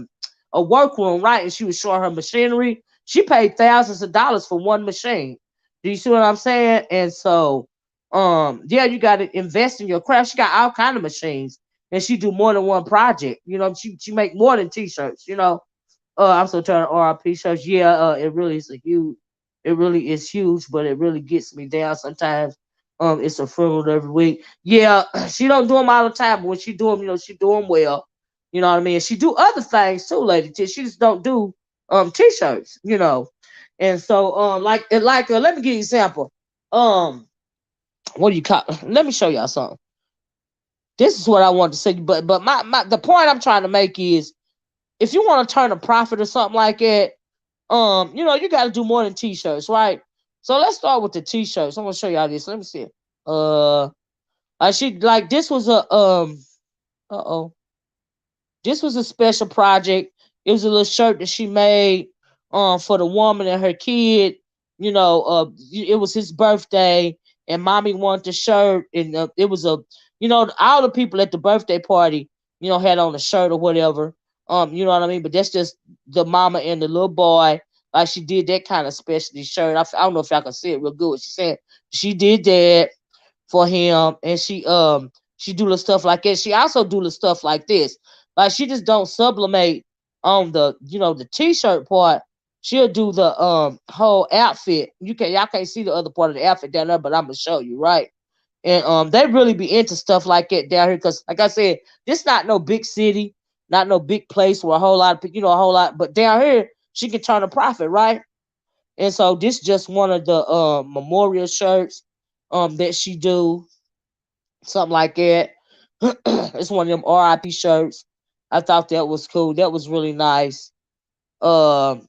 workroom, right? And she was showing her machinery. She paid thousands of dollars for one machine. Do you see what I'm saying? And so, yeah, you got to invest in your craft. She got all kind of machines, and she do more than one project. She make more than t-shirts. I'm so tired of RIP shows. Yeah, it really is huge, but it really gets me down sometimes. It's a funeral every week. Yeah, she don't do them all the time, but when she do them, she do them well. You know what I mean? She do other things too, Lady T. She just don't do t-shirts. And so let me give you an example. Um, what do you call? Let me show y'all something. This is what I want to say, but my the point I'm trying to make is, if you want to turn a profit or something like that, you got to do more than t-shirts, right? So let's start with the t-shirts. I'm gonna show y'all this. Let me see. This was a uh oh, this was a special project. It was a little shirt that she made for the woman and her kid. It was his birthday, and mommy wanted the shirt, and it was all the people at the birthday party, had on a shirt or whatever. You know what I mean? But that's just the mama and the little boy. Like, she did that kind of specialty shirt. I don't know if y'all can see it real good. She said she did that for him, and she do the stuff like that. She also do the stuff like this. Like, she just don't sublimate on the t-shirt part. She'll do the whole outfit. Y'all can't see the other part of the outfit down there, but I'm gonna show you, right? And they really be into stuff like that down here, because like I said, this not no big city, not no big place where a whole lot of people, a whole lot. But down here, she can turn a profit, right? And so this just one of the memorial shirts that she do, something like that. It's one of them RIP shirts. I thought that was cool. That was really nice. Um,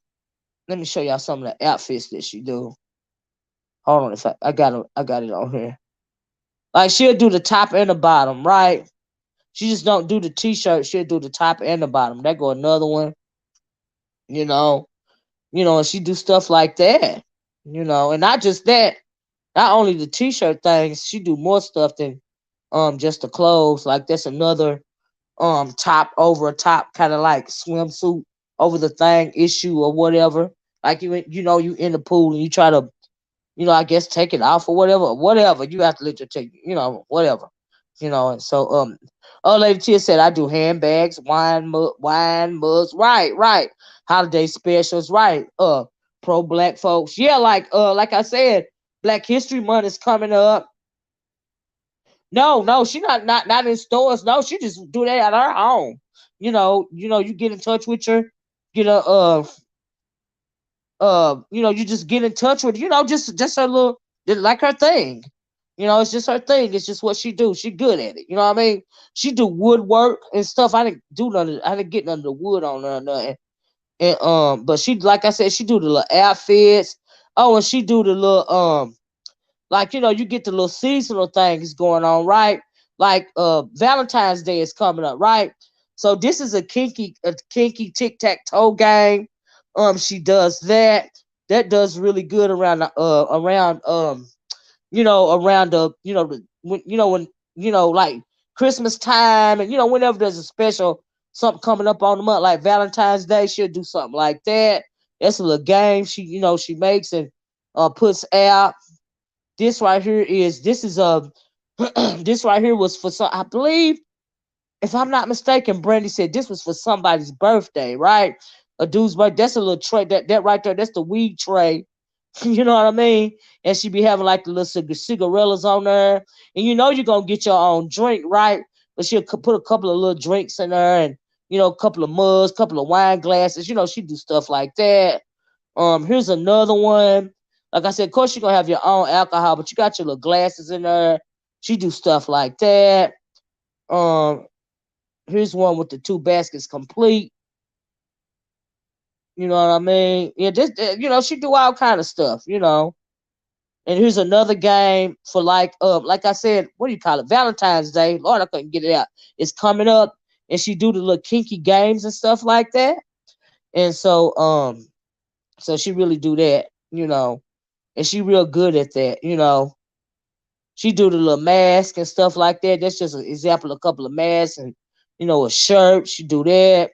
Let me show y'all some of the outfits that she do. Hold on, if I got it on here. Like, she'll do the top and the bottom, right? She just don't do the t-shirt. She'll do the top and the bottom. There go another one. You know, and she do stuff like that. And not just that. Not only the t-shirt things, she do more stuff than just the clothes. Like, that's another top over a top, kind of like swimsuit over the thing issue or whatever. Like, you in the pool and you try to, I guess take it off or whatever. You have to let your take, whatever. And so Lady Tia said I do handbags, wine mugs, right, right. Holiday specials, right. Pro black folks. Yeah, like I said, Black History Month is coming up. No, she not in stores. No, she just do that at her home. You get in touch with her, get a you just get in touch with, just her little, like her thing. It's just her thing. It's just what she do. She good at it. You know what I mean? She do woodwork and stuff. I didn't get none of the wood on her or nothing. And but she, like I said, she do the little outfits. Oh, and she do the little like, you get the little seasonal things going on, right? Like Valentine's Day is coming up, right? So this is a kinky tic-tac-toe game. She does that. That does really good around around the when like Christmas time, and whenever there's a special something coming up on the month, like Valentine's Day, she'll do something like that. That's a little game she makes and puts out. This is a this right here was for some, I believe, if I'm not mistaken, Brandy said this was for somebody's birthday, right? A dude's birthday. That's a little tray. That right there, that's the weed tray. You know what I mean? And she be having like the little cigarillas on there. And you're gonna get your own drink, right? But she'll put a couple of little drinks in there and a couple of mugs, couple of wine glasses. She do stuff like that. Here's another one. Like I said, of course you're gonna have your own alcohol, but you got your little glasses in there. She do stuff like that. Um, Here's one with the two baskets complete. You know what I mean? Yeah, just she do all kind of stuff. And here's another game for like I said, what do you call it? Valentine's Day. Lord, I couldn't get it out. It's coming up, and she do the little kinky games and stuff like that. And so she really do that. And she real good at that. She do the little mask and stuff like that. That's just an example, a couple of masks and a shirt. She do that.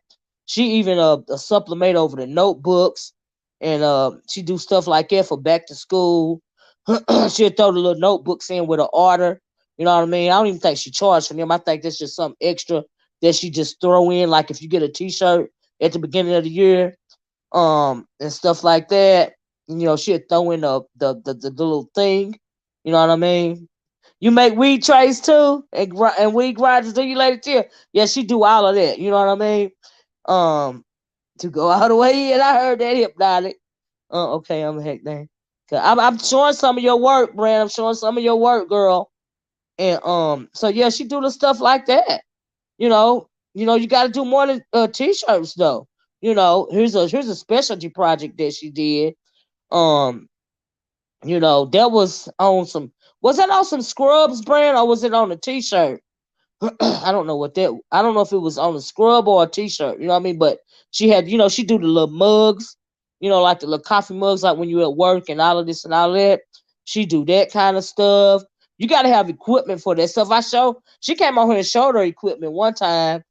She even a supplement over the notebooks, and she do stuff like that for back to school. She'll throw the little notebooks in with an order. You know what I mean? I don't even think she charged for them. I think that's just something extra that she just throw in. Like if you get a T-shirt at the beginning of the year, and stuff like that. She'll throw in the little thing. You know what I mean? You make weed trays too, and weed grinders. Do you, Lady Tia? Yeah, she do all of that. You know what I mean? Um, to go all the way in. I heard that hypnotic. Okay, I'm a heck dang. I'm showing some of your work, Brand. I'm showing some of your work, girl. And so yeah, she do the stuff like that. You know, you got to do more than t-shirts though. Here's a specialty project that she did. Um, that was on some. Was that on some Scrubs brand or was it on a t-shirt? I don't know what that. I don't know if it was on a scrub or a t-shirt. You know what I mean? But she had, she do the little mugs, like the little coffee mugs, like when you at work and all of this and all of that. She do that kind of stuff. You got to have equipment for that stuff. She came on here and showed her equipment one time.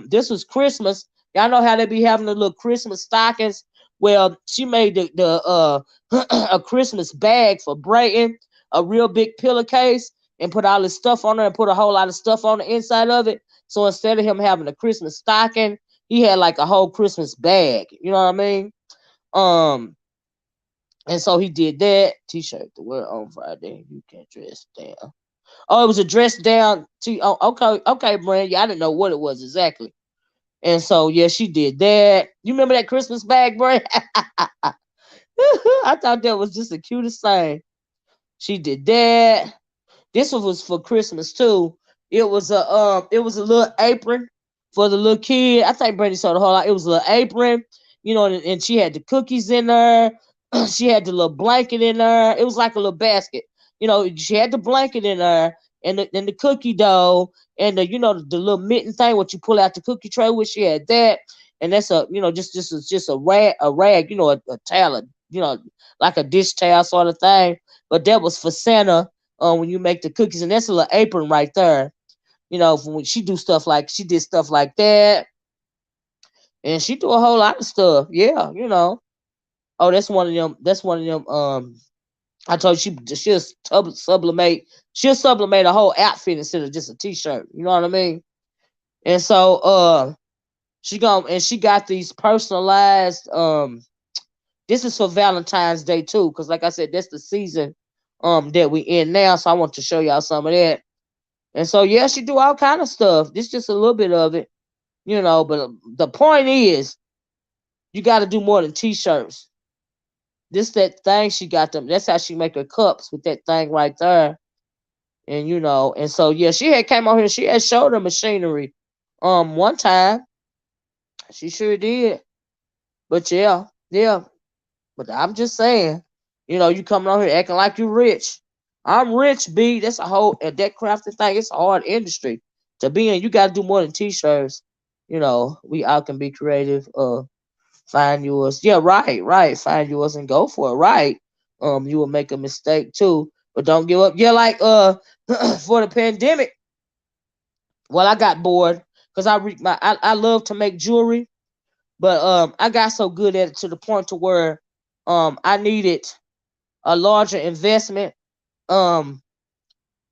This was Christmas. Y'all know how they be having the little Christmas stockings. Well, she made the a Christmas bag for Brayton, a real big pillowcase, and put all this stuff on there and put a whole lot of stuff on the inside of it. So instead of him having a Christmas stocking, he had like a whole Christmas bag. You know what I mean? Um, and so he did that. T-shirt to wear on Friday. You can't dress down. Oh, it was a dress down. Oh, okay, Brand. Yeah, I didn't know what it was exactly. And so yeah, she did that. You remember that Christmas bag, Brand? I thought that was just the cutest thing. She did that. This one was for Christmas too. It was a little apron for the little kid. I think Brandy saw the whole lot. It was a little apron, and she had the cookies in there. She had the little blanket in there. It was like a little basket. She had the blanket in there and the cookie dough and the little mitten thing what you pull out the cookie tray with. She had that, and that's just a rag, a towel, like a dish towel sort of thing. But that was for Santa when you make the cookies, and that's a little apron right there. When she did stuff like that, and she do a whole lot of stuff. Yeah. Oh, that's one of them. That's one of them. I told you sublimate. She'll sublimate a whole outfit instead of just a t-shirt. You know what I mean? And so she got these personalized. This is for Valentine's Day too, because like I said, that's the season that we in now. So I want to show y'all some of that. And so yeah, she do all kind of stuff. This just a little bit of it, But the point is, you got to do more than t-shirts. That thing she got them. That's how she make her cups with that thing right there. And so yeah, she had came on here. She had showed her machinery, one time. She sure did. But yeah, yeah. But I'm just saying, you coming on here acting like you rich. I'm rich, B. That's a whole that crafting thing. It's a hard industry to be in. You got to do more than t-shirts. We all can be creative. Find yours. Yeah, right. Find yours and go for it. Right. You will make a mistake too, but don't give up. Yeah, like for the pandemic. Well, I got bored because I love to make jewelry, but I got so good at it to the point to where I needed a larger investment. Um,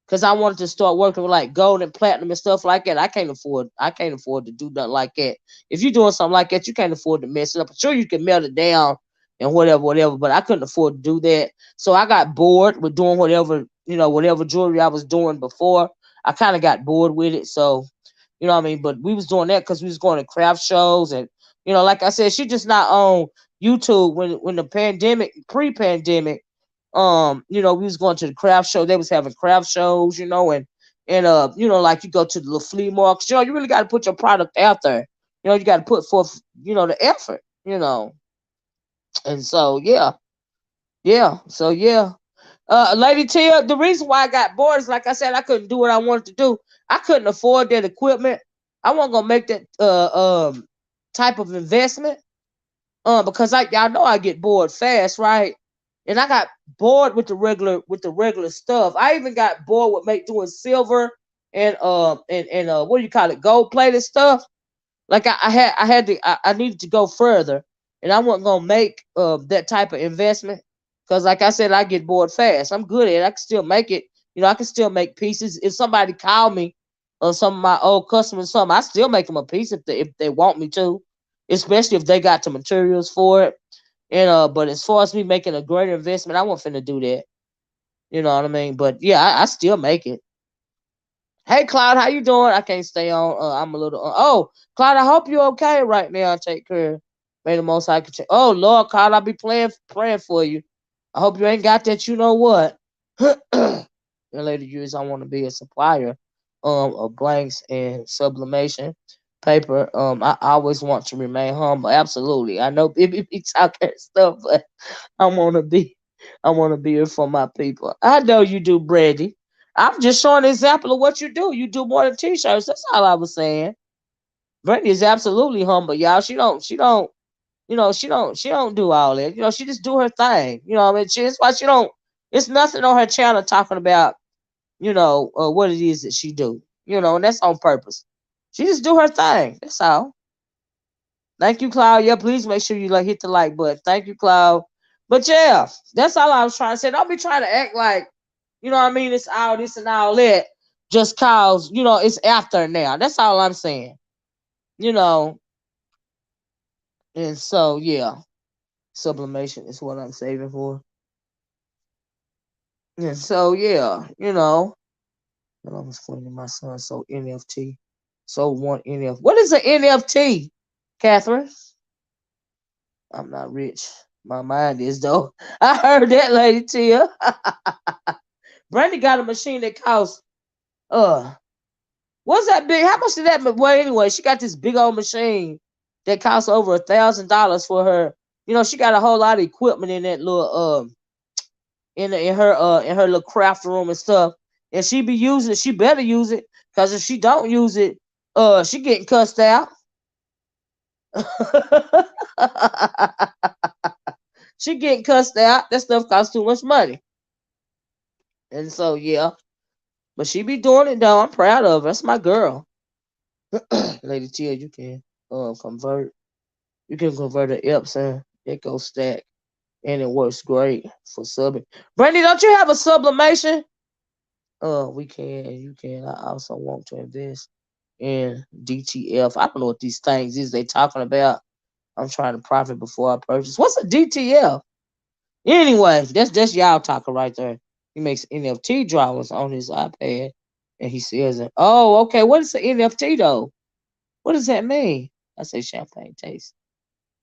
because I wanted to start working with like gold and platinum and stuff like that. I can't afford to do nothing like that. If you're doing something like that, you can't afford to mess it up. Sure, you can melt it down and whatever, but I couldn't afford to do that. So I got bored with doing whatever jewelry I was doing before. I kind of got bored with it. So, what I mean? But we was doing that because we was going to craft shows and like I said, she just not on YouTube when the pandemic, pre-pandemic, we was going to the craft show. They was having craft shows, and like you go to the flea markets. You really got to put your product out there. You got to put forth, the effort. And so yeah, so yeah. Lady Tia, the reason why I got bored is like I said, I couldn't do what I wanted to do. I couldn't afford that equipment. I wasn't gonna make that type of investment. Because y'all know I get bored fast, right? And I got bored with the regular stuff. I even got bored with doing silver and what do you call it, gold plated stuff. Like I needed to go further, and I wasn't gonna make that type of investment because, like I said, I get bored fast. I'm good at it. I can still make it. I can still make pieces. If somebody call me or some of my old customers, something, I still make them a piece if they want me to, especially if they got the materials for it. And but as far as me making a greater investment, I wasn't finna do that. You know what I mean? But yeah, I still make it. Hey, Cloud, how you doing? I can't stay on. I'm a little. Oh, Cloud, I hope you're okay right now. Take care. May the most I can change. Oh Lord, Cloud, I'll be praying for you. I hope you ain't got that. You know what? In later years, I want to be a supplier of blanks and sublimation paper. I always want to remain humble. Absolutely. I know people be talking stuff, but I want to be. I want to be here for my people. I know you do, Brandy. I'm just showing an example of what you do. You do more than t-shirts. That's all I was saying. Brandy is absolutely humble, y'all. She don't do all that. She just do her thing. I mean, that's why she don't. It's nothing on her channel talking about, what it is that she do. And that's on purpose. She just do her thing. That's all. Thank you, Cloud. Yeah, please make sure you hit the like button. Thank you, Cloud. But yeah, that's all I was trying to say. Don't be trying to act like, what I mean, it's all this and all that just cause, it's after now. That's all I'm saying. You know, and so yeah, sublimation is what I'm saving for. And so yeah, and I was explaining my son so NFT. So one NFT. What is an NFT, Catherine? I'm not rich. My mind is though. I heard that, Lady Tia. Brandy got a machine that costs uh what's that big? How much did that? Well, anyway, she got this big old machine that costs over $1,000 for her. She got a whole lot of equipment in that little in her little craft room and stuff. And she be using it. She better use it because if she don't use it, she getting cussed out. She getting cussed out. That stuff costs too much money. And so yeah, but she be doing it though. I'm proud of her. That's my girl. Lady Tia, you can convert. You can convert an Epson Echo Stack, and it works great for subbing. Brandy, don't you have a sublimation? We can, and you can. I also want to invest in DTF. I don't know what these things is they talking about. I'm trying to profit before I purchase. What's a DTF? Anyway, that's y'all talking right there. He makes NFT drawings on his iPad, and he says it. Oh, okay. What is an NFT though? What does that mean? I say champagne taste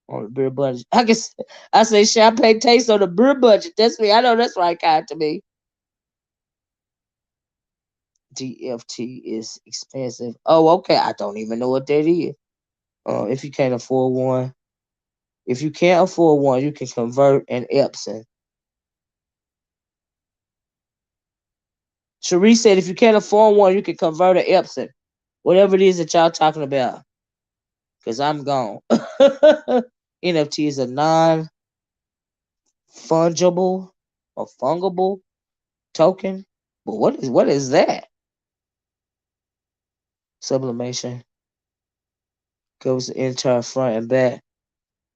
on the beer budget. I guess I say champagne taste on the beer budget. That's me. I know that's right, kind to me. DFT is expensive. Oh, okay. I don't even know what that is. If you can't afford one, if you can't afford one, you can convert an Epson. Cherie said, if you can't afford one, you can convert an Epson. Whatever it is that y'all talking about. Because I'm gone. NFT is a non fungible or fungible token. But what is that? Sublimation. Goes the entire front and back.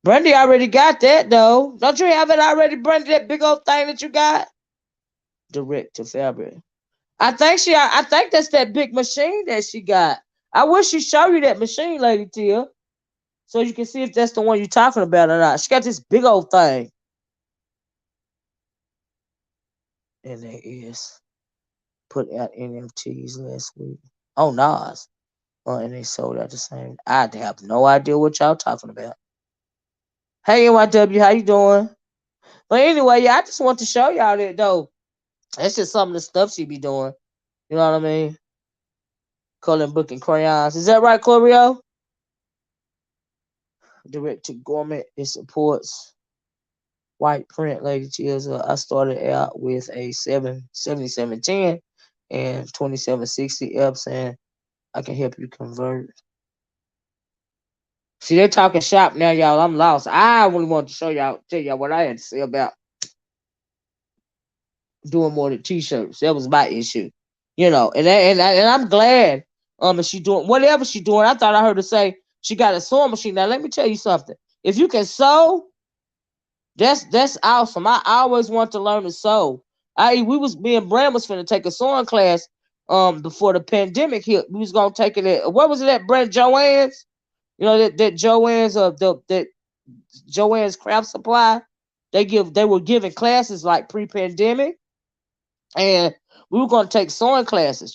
Brandy already got that though. Don't you have it already, Brandy? That big old thing that you got? Direct to fabric. I think that's that big machine that she got. I wish she show you that machine, Lady Tia, so you can see if that's the one you're talking about or not. She got this big old thing. And there is put out NFTs last week. Oh Nas. And they sold out the same. I have no idea what y'all talking about. Hey NYW, how you doing? But anyway, yeah, I just want to show y'all that though. That's just some of the stuff she be doing. You know what I mean? Coloring book and crayons. Is that right, Chlorio? Direct to gourmet. It supports white print, Lady Tears. I started out with a 7710 and 2760 Fs, and I can help you convert. See, they're talking shop now, y'all. I'm lost. I really want to tell y'all what I had to say about doing more than t-shirts. That was my issue, and I'm glad she doing whatever she doing. I thought I heard her say she got a sewing machine. Now let me tell you something. If you can sew, that's awesome. I always want to learn to sew. Me and Brand was finna take a sewing class before the pandemic hit. We was gonna take it at what was it at Brand Joanne's? You know that Joanne's that Joanne's Craft Supply. They were giving classes like pre-pandemic, and we were going to take sewing classes.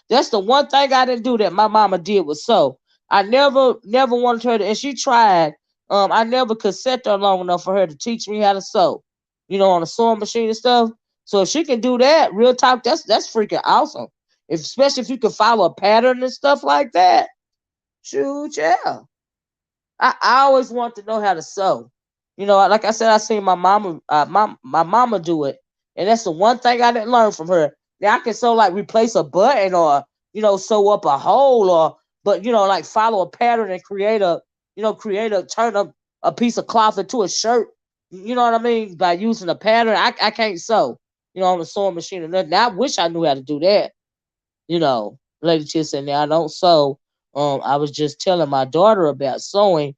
That's the one thing I didn't do that my mama did was sew. I never wanted her to, and she tried. I never could sit there long enough for her to teach me how to sew, on a sewing machine and stuff. So if she can do that, real talk, that's freaking awesome. Especially if you can follow a pattern and stuff like that. Shoot, yeah. I always want to know how to sew. Like I said, I seen my mama do it, and that's the one thing I didn't learn from her. Now I can sew like replace a button or sew up a hole but like follow a pattern and turn a piece of cloth into a shirt. You know what I mean by using a pattern. I can't sew on the sewing machine or nothing. Now, I wish I knew how to do that. Lady Chill said, now I don't sew. I was just telling my daughter about sewing.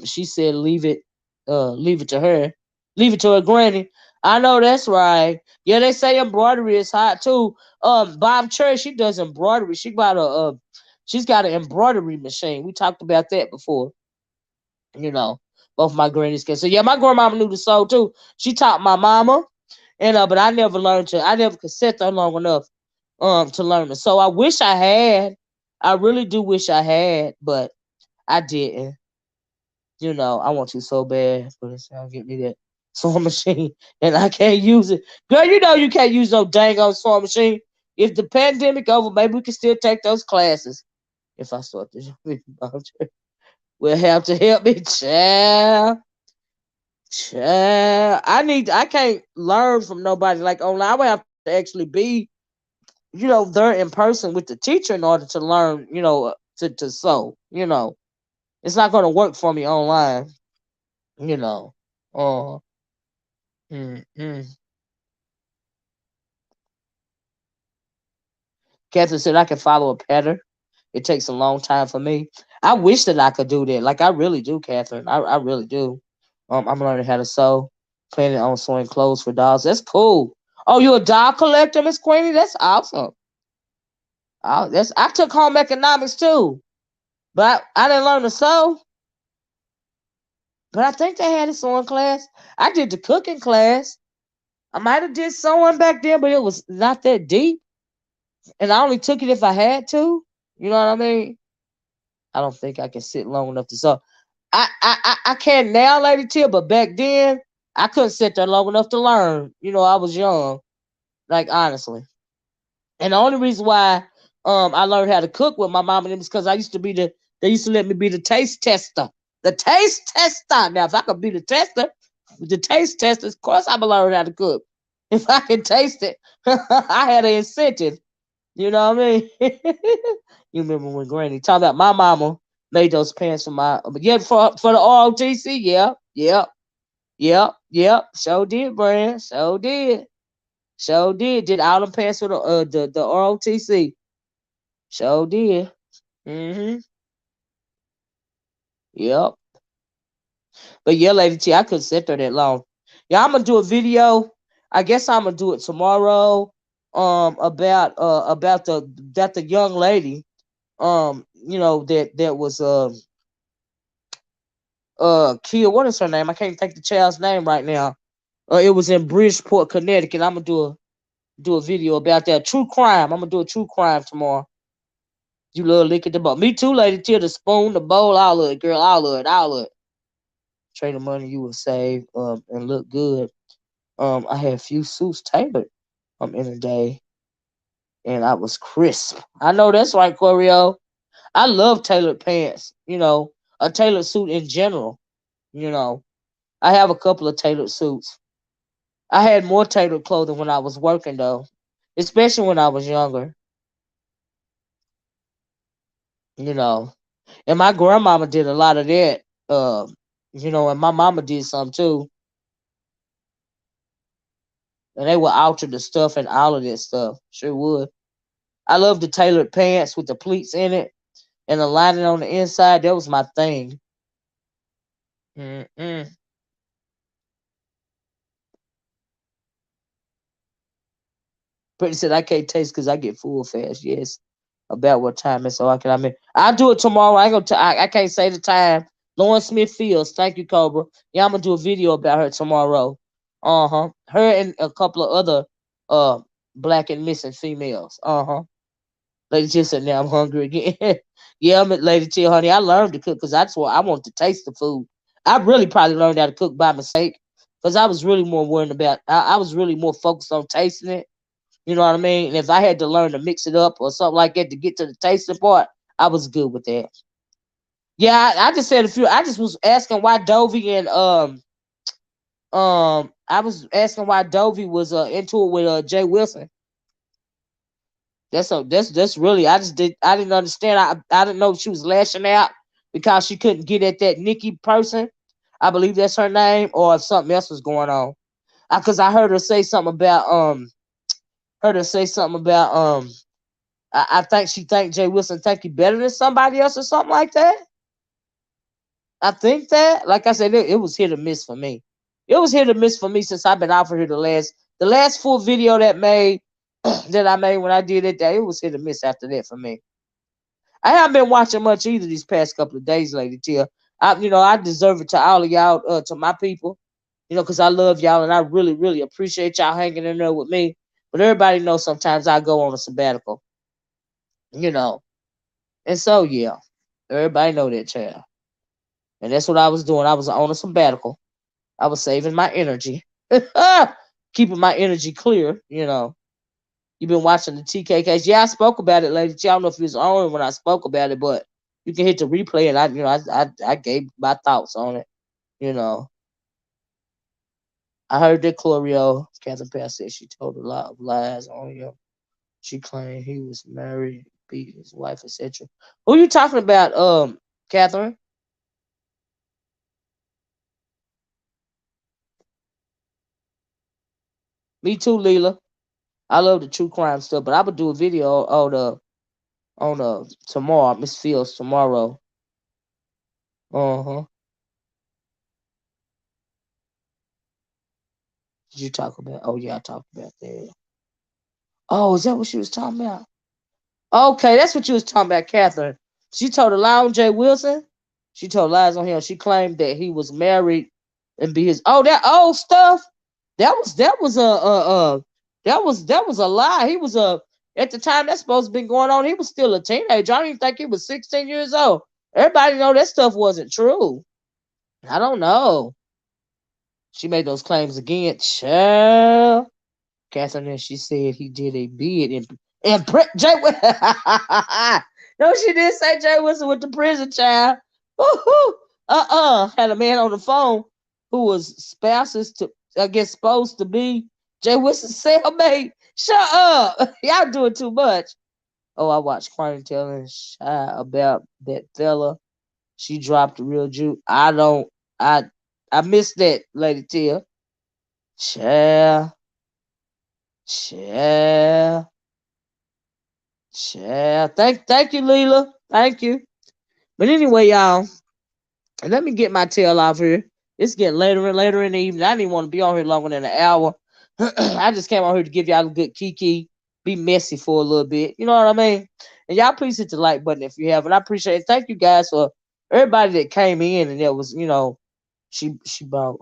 She said, leave it to her. Leave it to her granny. I know that's right. Yeah, they say embroidery is hot too. Bob Cherry, she does embroidery. She's got an embroidery machine. We talked about that before. Both my grannies can. So yeah, my grandmama knew to sew too. She taught my mama, and but I never learned to. I never could sit there long enough to learn it. So I wish I had. I really do wish I had, but I didn't. I want to so bad, but it's not get me that sewing machine, and I can't use it. Girl, you can't use no dang on sewing machine. If the pandemic over, maybe we can still take those classes. If I start this, will have to help me, child. Child, I can't learn from nobody like online. I would have to actually be there in person with the teacher in order to learn, to sew. It's not going to work for me online. You know. Uh, mm. Catherine said I can follow a pattern. It takes a long time for me. I wish that I could do that. Like I really do, Catherine. I really do. I'm learning how to sew. Planning on sewing clothes for dolls. That's cool. Oh, you a doll collector, Miss Queenie? That's awesome. I took home economics too, but I didn't learn to sew. But I think they had a sewing class. I did the cooking class. I might have did sewing back then, but it was not that deep. And I only took it if I had to. You know what I mean? I don't think I can sit long enough to sew. I can now, Lady T, but back then I couldn't sit there long enough to learn. I was young, like honestly. And the only reason why I learned how to cook with my mom and them is because they used to let me be the taste tester. The taste tester. Now if I could be the taste tester, of course I'm gonna learn how to cook. If I can taste it, I had an incentive. You know what I mean? You remember when Granny talking about my mama made those pants for for the ROTC? Yep. So did, Brand. So did. So did. Did all them pants for the ROTC. So did. Mm-hmm. Yep. But yeah, Lady T, I couldn't sit there that long. Yeah, I'm gonna do a video. I guess I'm gonna do it tomorrow. About the young lady. That was killed. What is her name? I can't think the child's name right now. It was in Bridgeport, Connecticut. I'm gonna do a video about that true crime. I'm gonna do a true crime tomorrow. You love licking the bowl. Me too, Lady T. The spoon, the bowl, all of it, girl, all of it, all of it. Trade the money you will save and look good. I had a few suits tailored in a day, and I was crisp. I know that's right, Corio. I love tailored pants. A tailored suit in general. You know, I have a couple of tailored suits. I had more tailored clothing when I was working though, especially when I was younger. You know, and my grandmama did a lot of that. And my mama did some too, and they would alter the stuff and all of that stuff. Sure would. I love the tailored pants with the pleats in it and the lining on the inside. That was my thing. Mm-mm. Pretty said I can't taste because I get full fast. Yes, about what time it's so I can. I'll do it tomorrow. I ain't gonna. I can't say the time. Lauren Smith Fields. Thank you, Cobra. Yeah, I'm gonna do a video about her tomorrow. Uh-huh. Her and a couple of other uh black and missing females. Uh-huh. Lady T said, now I'm hungry again. Yeah, Lady T, honey, I learned to cook because that's what I want to taste the food. I really probably learned how to cook by mistake because I was really more worried about. I was really more focused on tasting it. You know what I mean? And if I had to learn to mix it up or something like that to get to the tasting part, I was good with that. Yeah, I just said a few. I just was asking why Dovie and I was asking why Dovie was into it with Jay Wilson. That's really I didn't understand. I didn't know she was lashing out because she couldn't get at that Nikki person. I believe that's her name, or if something else was going on. Because I heard her say something about I think she think Jay Wilson think he better than somebody else or something like that. I think that, like I said, it was hit or miss for me. It was hit or miss for me since I've been out for here the last full video that made that I made when I did it. That it was hit or miss after that for me. I haven't been watching much either these past couple of days, Lady Tia. I deserve it to all of y'all, to my people, because I love y'all and I really, really appreciate y'all hanging in there with me. But everybody knows sometimes I go on a sabbatical, you know. And so, yeah, everybody know that, child. And that's what I was doing. I was on a sabbatical. I was saving my energy, keeping my energy clear. You've been watching the TK case. Yeah, I spoke about it, Lady T. I don't know if you was on when I spoke about it, but you can hit the replay and I gave my thoughts on it. You know, I heard that Chlorio, Catherine Pass said she told a lot of lies on him. She claimed he was married, beat his wife, etc. Who you talking about, Catherine? Me too, Leela. I love the true crime stuff, but I would do a video on tomorrow, Miss Fields tomorrow. Uh-huh. Did you talk about? Oh yeah, I talked about that. Oh, is that what she was talking about? Okay, that's what you was talking about, Catherine. She told a lie on Jay Wilson. She told lies on him. She claimed that he was married and be his. Oh, that old stuff. That was a lie. He was at the time that's supposed to be going on. He was still a teenager. I don't even think he was 16 years old. Everybody know that stuff wasn't true. I don't know. She made those claims again. Child. Catherine, and she said he did a bid in Jay. No, she did say Jay Wilson with the prison child. Woo-hoo. Had a man on the phone who was spouses to, I guess, supposed to be Jay Wilson's cellmate. Shut up. Y'all doing too much. Oh, I watched Crime telling Shy about that fella. She dropped the real Jew. I missed that, Lady Tia. Child. Child. Child. Thank you, Leela. Thank you. But anyway, y'all. And let me get my tail off here. It's getting later and later in the evening. I didn't want to be on here longer than an hour. I just came on here to give y'all a good kiki, be messy for a little bit. You know what I mean? And y'all please hit the like button if you haven't. I appreciate it. Thank you guys for everybody that came in and that was, she bought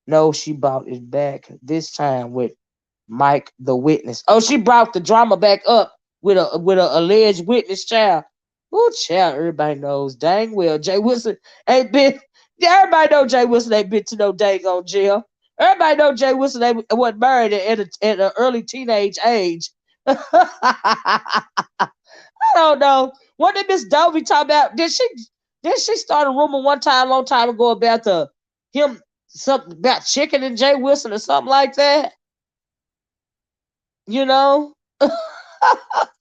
no, she brought it back this time with Mike the witness. Oh, she brought the drama back up with a alleged witness child. Oh, child, everybody knows dang well Jay Wilson ain't been. Yeah, everybody know Jay Wilson ain't been to no dang on jail. Everybody know Jay Wilson ain't wasn't married at an early teenage age. I don't know. What did Miss Dovie talk about? Did she start a rumor one time, long time ago about the him something about chicken and Jay Wilson or something like that? You know?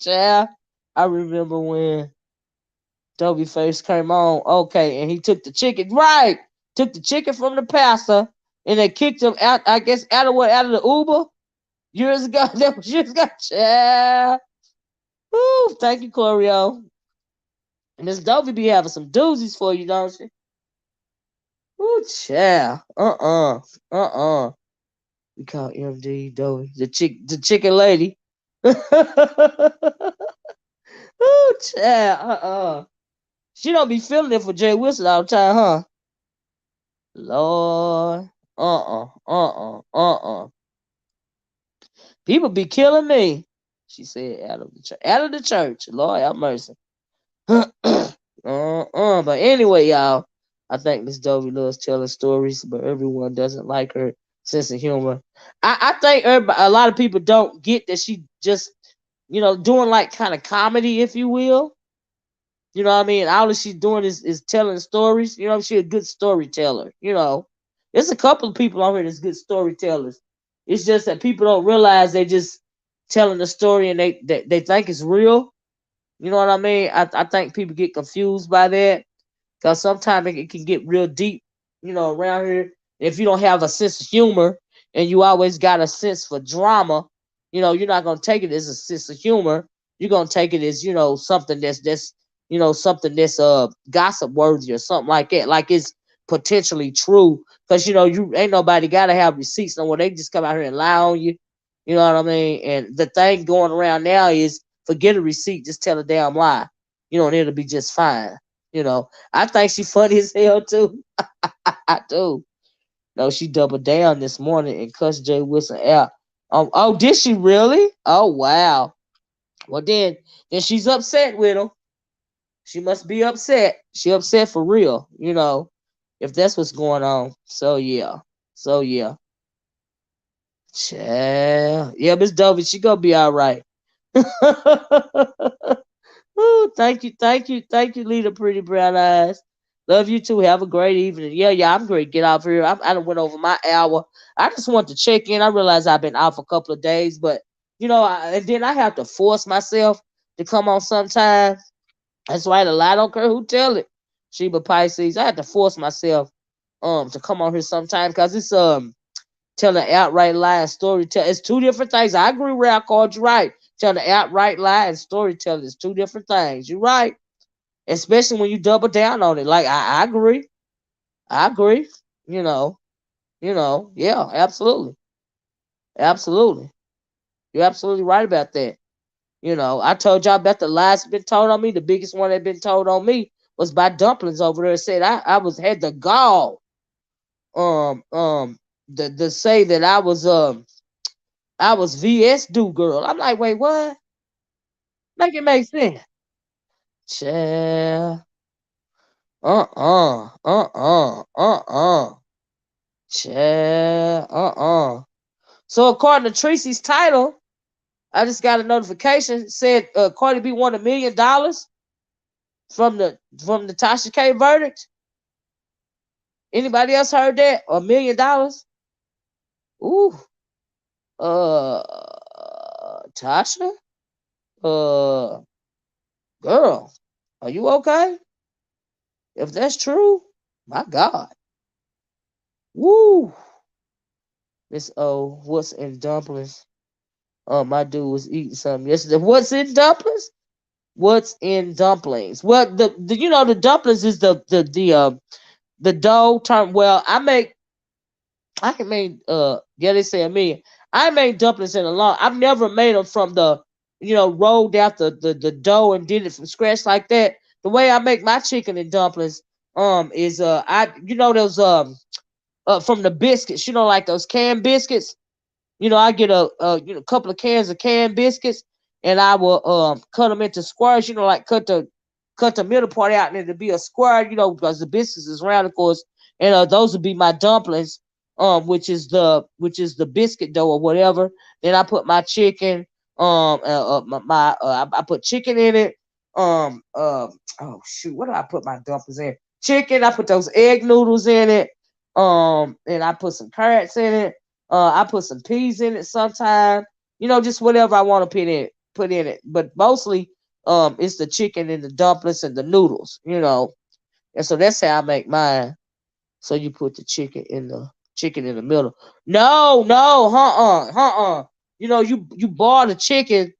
Child, I remember when Dovie first came on. Okay, and he took the chicken. Right. Took the chicken from the pastor and they kicked him out, I guess, out of what? Out of the Uber? Years ago. That was years ago. Child. Woo, thank you, Chlorio. Miss Dovie be having some doozies for you, don't she? Ooh, child. Uh-uh. We call MD Dovie. The chicken lady. Ooh, child. She don't be feeling it for Jay Wilson all the time, huh? Lord. Uh-uh. People be killing me. She said out of the church. Out of the church. Lord have mercy. But anyway, y'all, I think Miss Dovie loves telling stories, but everyone doesn't like her sense of humor. I think a lot of people don't get that she just, doing like kind of comedy, if you will. You know what I mean? All that she's doing is telling stories. She's a good storyteller. There's a couple of people on here that's good storytellers. It's just that people don't realize they just telling the story and they think it's real. You know what I mean? I think people get confused by that because sometimes it can get real deep, around here. If you don't have a sense of humor and you always got a sense for drama, you're not gonna take it as a sense of humor. You're gonna take it as something that's gossip worthy or something like that, like it's potentially true. Because you ain't nobody gotta have receipts no more. They just come out here and lie on you. You know what I mean? And the thing going around now is forget a receipt, just tell a damn lie. And it'll be just fine. I think she funny as hell too. I do. No, she doubled down this morning and cussed Jay Wilson out. Oh, did she really? Oh, wow. Well, then she's upset with him. She must be upset. She upset for real, if that's what's going on. So yeah. Child. Yeah, Miss Dovey, she gonna be all right. Ooh, thank you, Lita, pretty brown eyes. Love you too. Have a great evening. Yeah, I'm great. Get off here. I done went over my hour. I just want to check in. I realize I've been off a couple of days, but and then I have to force myself to come on sometimes. That's right. A lie don't care who tell it. Sheba Pisces. I had to force myself to come on here sometime because it's telling an outright lie and storytelling. It's two different things. I agree where I called you right. Telling an outright lie and storytelling is two different things. You're right. Especially when you double down on it. Like I agree. I agree. You know. Yeah, absolutely. Absolutely. You're absolutely right about that. I told y'all about the lies that been told on me. The biggest one that been told on me was by Dumplins over there. Said I was had the gall to say that I was VS do girl. I'm like, wait, what? Make it make sense. Child. Child. So according to Tracy's title, I just got a notification said Cardi B won $1 million from the Tasha K verdict. Anybody else heard that? $1 million? Ooh. Tasha? Uh Girl, are you okay? If that's true, my God. Woo. Miss O, what's in dumplings? My dude was eating something yesterday. What's in dumplings? What's in dumplings? Well, the you know the dumplings is the dough term. Well, I can make yeah, they say a million. I made dumplings in a long. I've never made them from the rolled out the dough and did it from scratch like that. The way I make my chicken and dumplings is I those from the biscuits, like those canned biscuits. I get a couple of cans of canned biscuits, and I will cut them into squares. Like cut the middle part out, and it'll be a square. Because the biscuits is round, of course, and those would be my dumplings. Which is the biscuit dough or whatever. Then I put my chicken. I put chicken in it. Oh shoot, what do I put my dumplings in? Chicken. I put those egg noodles in it. And I put some carrots in it. I put some peas in it sometime. Just whatever I want to put in it. But mostly, it's the chicken and the dumplings and the noodles. And so that's how I make mine. So you put the chicken in the middle. No, no, you boil the chicken.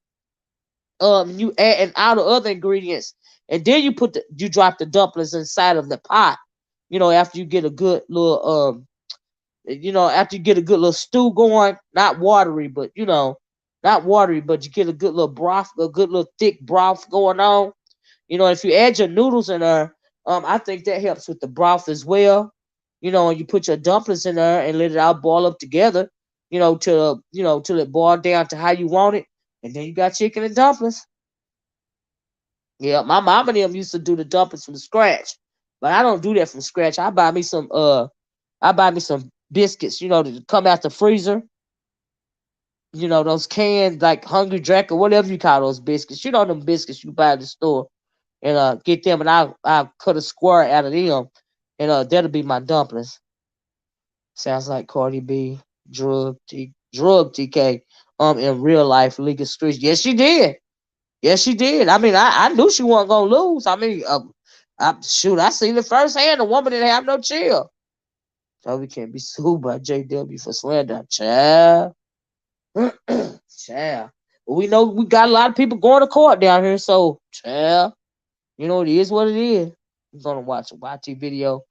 You add and all the other ingredients, and then you drop the dumplings inside of the pot. After you get a good little after you get a good little stew going, not watery, but you get a good little broth, a good little thick broth going on. If you add your noodles in there, I think that helps with the broth as well. And you put your dumplings in there and let it all boil up together. Till it boil down to how you want it, and then you got chicken and dumplings. Yeah, my mom and them used to do the dumplings from scratch, but I don't do that from scratch. I buy me some biscuits, to come out the freezer. Those canned like Hungry Jack or whatever you call those biscuits. Them biscuits you buy at the store, and get them, and I'll cut a square out of them, and that'll be my dumplings. Sounds like Cardi B, drug TK, in real life legal streets. Yes, she did. Yes, she did. I mean, I knew she wasn't gonna lose. I mean, shoot, I seen it firsthand. The woman didn't have no chill. So we can't be sued by JW for slander, child. Child. But we know we got a lot of people going to court down here, so child. It is what it is. I'm gonna watch a YT video,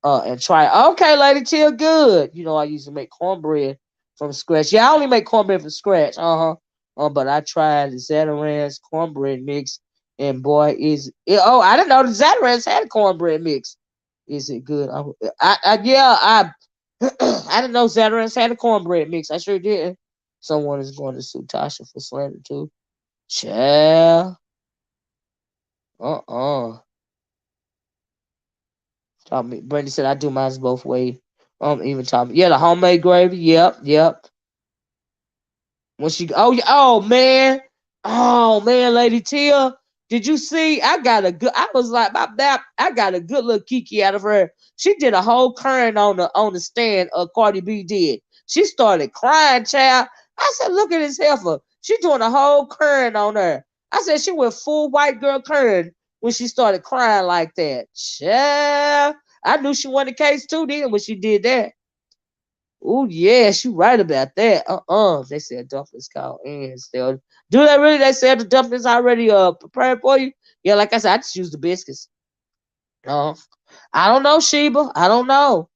and try it. Okay, Lady Till, good. I used to make cornbread from scratch. Yeah, I only make cornbread from scratch. But I tried the Zataran's cornbread mix, and boy, is it! Oh, I didn't know the Zataran's had a cornbread mix. Is it good? Yeah, I didn't know Zataran's had a cornbread mix. I sure didn't. Someone is going to sue Tasha for slander too. Child. Uh-uh. Tommy Brandy said I do mine both ways. Even Tommy. Yeah, the homemade gravy. Yep, yep. When she oh man, Lady Tia, did you see? I was like about that. I got a good little kiki out of her. She did a whole current on the stand. Cardi B did. She started crying, child. I said, look at this heifer. She doing a whole current on her. I said she went full white girl current when she started crying like that. Child, I knew she won the case too then when she did that. Oh yeah, she right about that. They said dumplings called and still. Do they really? They said the dumplings already prepared for you. Yeah, like I said, I just use the biscuits. Uh, I don't know, Sheba. I don't know.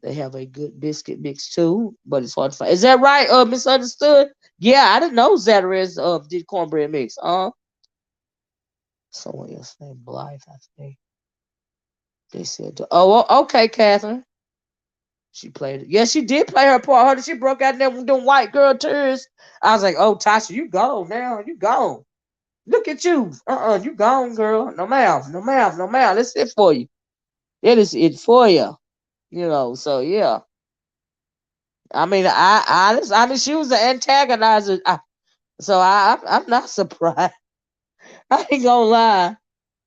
They have a good biscuit mix too, but it's hard to find. Is that right? Misunderstood. Yeah, I didn't know Zatarain's did cornbread mix. Someone else named Blythe, I think. They said, oh, okay, Catherine. She played it. Yeah, she did play her part. She broke out there with them white girl tears. I was like, oh, Tasha, you gone now. You gone. Look at you. You gone, girl. No mouth. No mouth. No mouth. That's it for you. It is it for you. So yeah. I mean, I mean, she was the antagonizer. So I'm not surprised. I ain't gonna lie.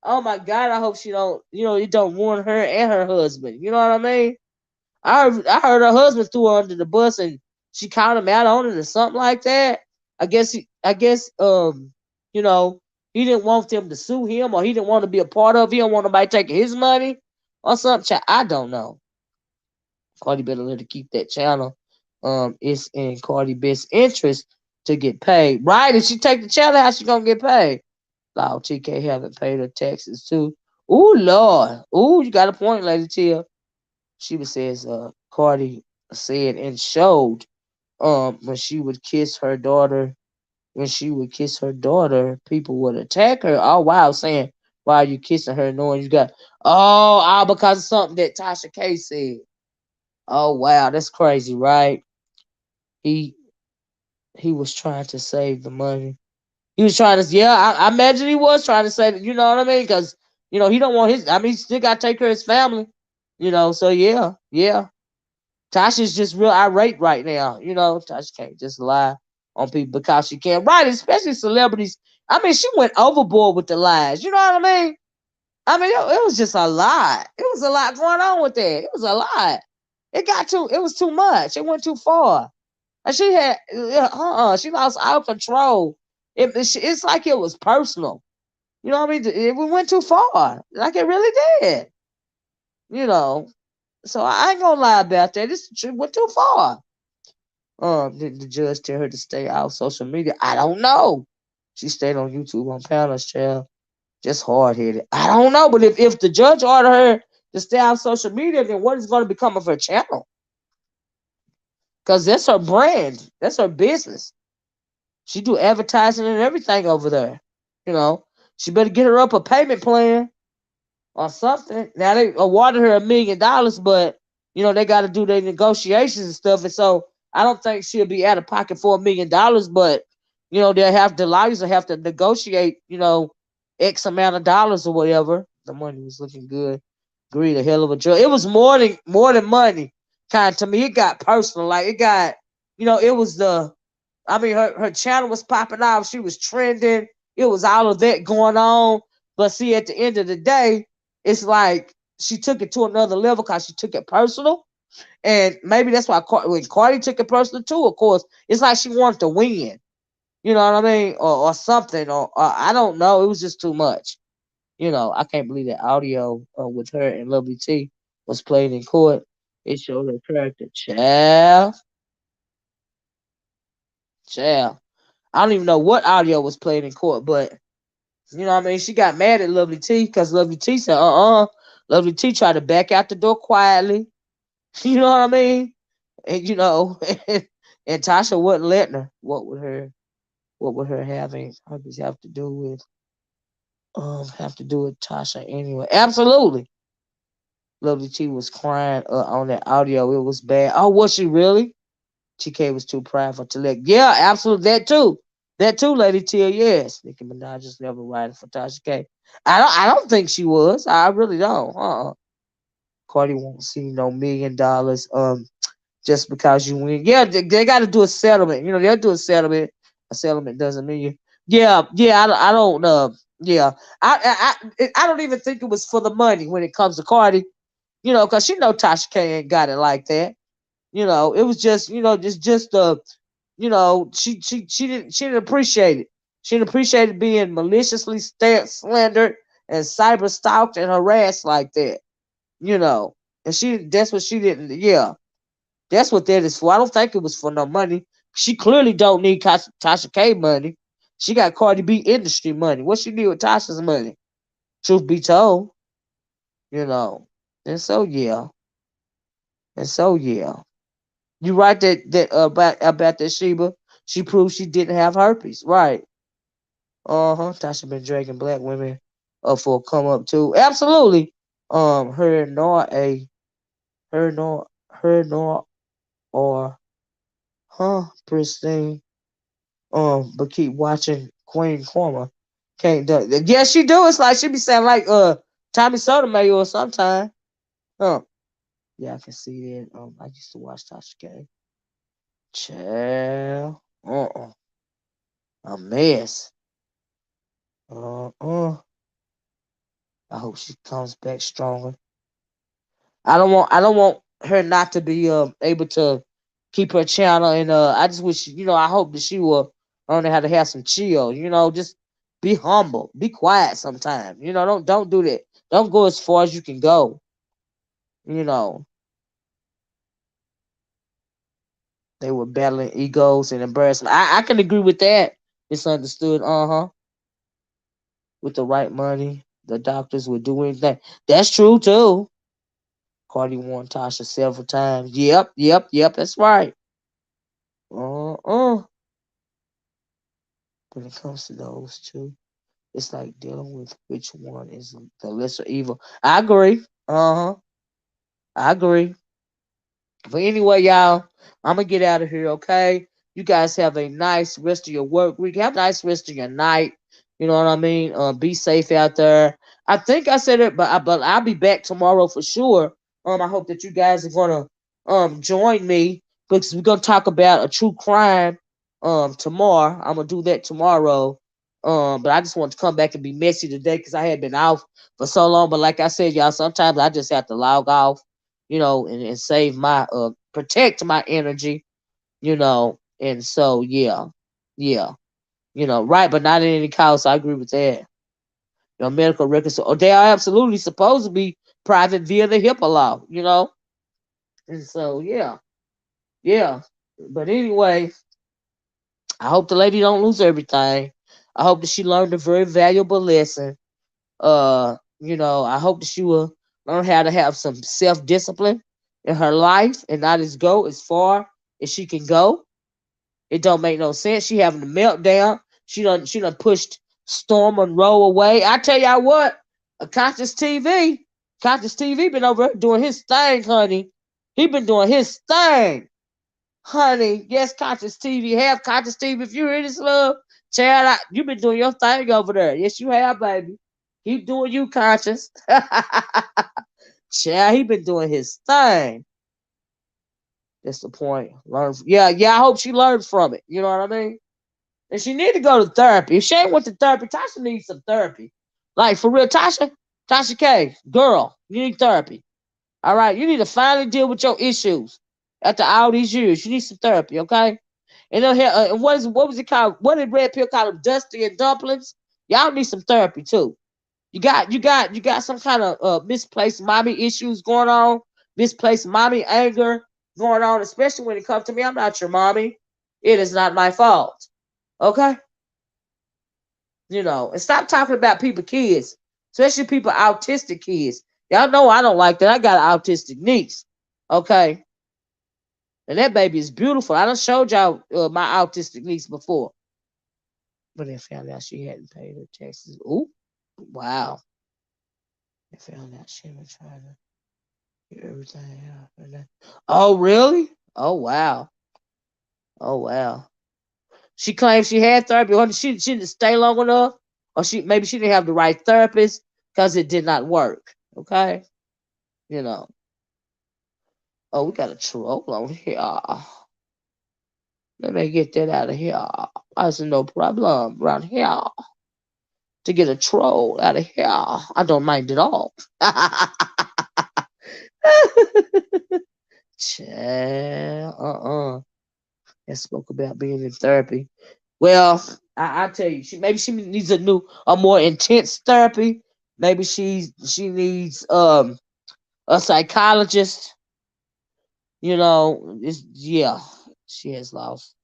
Oh my God, I hope she don't, it don't warn her and her husband. You know what I mean? I heard her husband threw her under the bus and she called him out on it or something like that. I guess he didn't want them to sue him, or he didn't want to be a part of it. He didn't want nobody taking his money or something. I don't know. Cardi better let her keep that channel. It's in Cardi best interest to get paid. Right? If she take the channel, how she gonna get paid? Law TK haven't paid her taxes too. Ooh Lord. Ooh, you got a point, Lady Tia. She says Cardi said and showed when she would kiss her daughter people would attack her. Oh wow, saying why are you kissing her knowing you got because of something that Tasha K said. Oh wow, that's crazy, right? He he was trying to save the money. He was trying to, yeah, I imagine he was trying to say that, you know what I mean? Because, he don't want his, I mean, he still got to take care of his family, so yeah, yeah. Tasha's just real irate right now, Tasha can't just lie on people because she can. Right, especially celebrities. I mean, she went overboard with the lies, you know what I mean? I mean, it was just a lot. It was a lot going on with that. It was a lot. It was too much. It went too far. And she had, she lost all control. It's like it was personal. You know what I mean? It went too far. Like it really did. You know. So I ain't gonna lie about that. It went too far. Did the judge tell her to stay off social media? I don't know. She stayed on YouTube on panels, child. Just hard headed. I don't know, but if the judge ordered her to stay off social media, then what is going to become of her channel? Because that's her brand. That's her business. She do advertising and everything over there. You know, she better get her up a payment plan or something. Now they awarded her $1 million, but they got to do their negotiations and stuff, and so I don't think she'll be out of pocket for $1 million. But they'll have the lawyers will have to negotiate, X amount of dollars or whatever. The money was looking good. Agreed, a hell of a drug. It was more than money. Kind of to me, it got personal. Like it got, it was the I mean, her channel was popping off. She was trending. It was all of that going on. But see, at the end of the day, it's like she took it to another level because she took it personal. And maybe that's why when Cardi took it personal too, of course, it's like she wanted to win. You know what I mean? Or something. Or I don't know. It was just too much. I can't believe that audio with her and Lovely T was played in court. It showed her character. Child. Child. I don't even know what audio was played in court, but you know what I mean? She got mad at Lovely T because Lovely T said, Lovely T tried to back out the door quietly. You know what I mean? And and Tasha wasn't letting her. What would her having hobbies have to do with Tasha anyway? Absolutely. Lovely T was crying on that audio. It was bad. Oh, was she really? TK was too prideful to let. Yeah, absolutely. That too. That too, Lady T. Yes. Nicki Minaj is never riding for Tasha K. I don't think she was. I really don't. Cardi won't see no $1 million. Just because you win. Yeah, they got to do a settlement. They'll do a settlement. A settlement doesn't mean you. Yeah, yeah. I don't. Yeah, I don't even think it was for the money when it comes to Cardi. Because she know Tasha K ain't got it like that. It was just, just she didn't appreciate it. She didn't appreciate it being maliciously slandered and cyber stalked and harassed like that. You know, and that's what she didn't. Yeah, that's what that is for. I don't think it was for no money. She clearly don't need Tasha K money. She got Cardi B industry money. What she need with Tasha's money? Truth be told, you know. And so yeah, and so yeah. You right that about that Sheba. She proved she didn't have herpes. Right. Uh-huh. Tasha been dragging black women up for a come up too. Absolutely. Her nor a her nor or pristine. But keep watching Queen Karma. Can't do. Yeah, she do. It's like she be saying like Tommy Sotomayor or sometime. Huh. Yeah, I can see that. I used to watch Tasha K. Child. A mess. Uh. I hope she comes back stronger. I don't want her not to be able to keep her channel, and I just wish I hope that she will learn how to have some chill. Just be humble, be quiet sometimes. Don't do that. Don't go as far as you can go. You know they were battling egos and embarrassment. I can agree with that. Misunderstood. Uh huh. with the right money, the doctors would do anything. That's true too. Cardi warned Tasha several times. Yep, yep, yep. That's right. Uh. When it comes to those two, it's like dealing with which one is the lesser evil. I agree. Uh huh. I agree. But anyway, y'all, I'm gonna get out of here, okay? You guys have a nice rest of your work week. Have a nice rest of your night. You know what I mean? Be safe out there. I think I said it, but I'll be back tomorrow for sure. I hope that you guys are gonna join me because we're gonna talk about a true crime tomorrow. I'm gonna do that tomorrow. But I just want to come back and be messy today because I had been out for so long. But like I said, y'all, sometimes I just have to log off, and save my protect my energy, and so yeah, right, but not at any cost. I agree with that. Medical records, they are absolutely supposed to be private via the HIPAA law, and so yeah. But anyway, I hope the lady don't lose everything. I hope that she learned a very valuable lesson. I hope that she will learn how to have some self discipline in her life and not as go as far as she can go. It don't make no sense. She having a meltdown. She done pushed Storm Monroe away. I tell y'all what, a Conscious TV been over here doing his thing, honey. He been doing his thing, honey. Yes, Conscious TV. Have Conscious TV. If you hear this, love, child, you been doing your thing over there. Yes, you have, baby. Keep doing you, Conscious. Child, he been doing his thing. That's the point. Yeah. I hope she learns from it. You know what I mean? And she need to go to therapy. If she ain't went to therapy, Tasha needs some therapy. Like for real, Tasha K, girl, you need therapy. All right, you need to finally deal with your issues after all these years. You need some therapy, okay? And then and what was it called? What did Red Pill call them? Dusty and Dumplins. Y'all need some therapy too. You got some kind of misplaced mommy issues going on, misplaced mommy anger going on, especially when it comes to me. I'm not your mommy. It is not my fault. Okay? And stop talking about people kids, especially people autistic kids. Y'all know I don't like that. I got an autistic niece. Okay? And that baby is beautiful. I done showed y'all my autistic niece before. But they found out she hadn't paid her taxes. Ooh, wow. They found out she had been trying to get everything out. Oh, really? Oh, wow. Oh, wow. She claims she had therapy, or she didn't stay long enough, or maybe she didn't have the right therapist because it did not work. Okay, you know. Oh, we got a troll on here. Let me get that out of here. That's no problem around here to get a troll out of here. I don't mind at all. Child, and spoke about being in therapy. Well, I tell you, maybe she needs a more intense therapy. Maybe she needs a psychologist. Yeah, she has lost.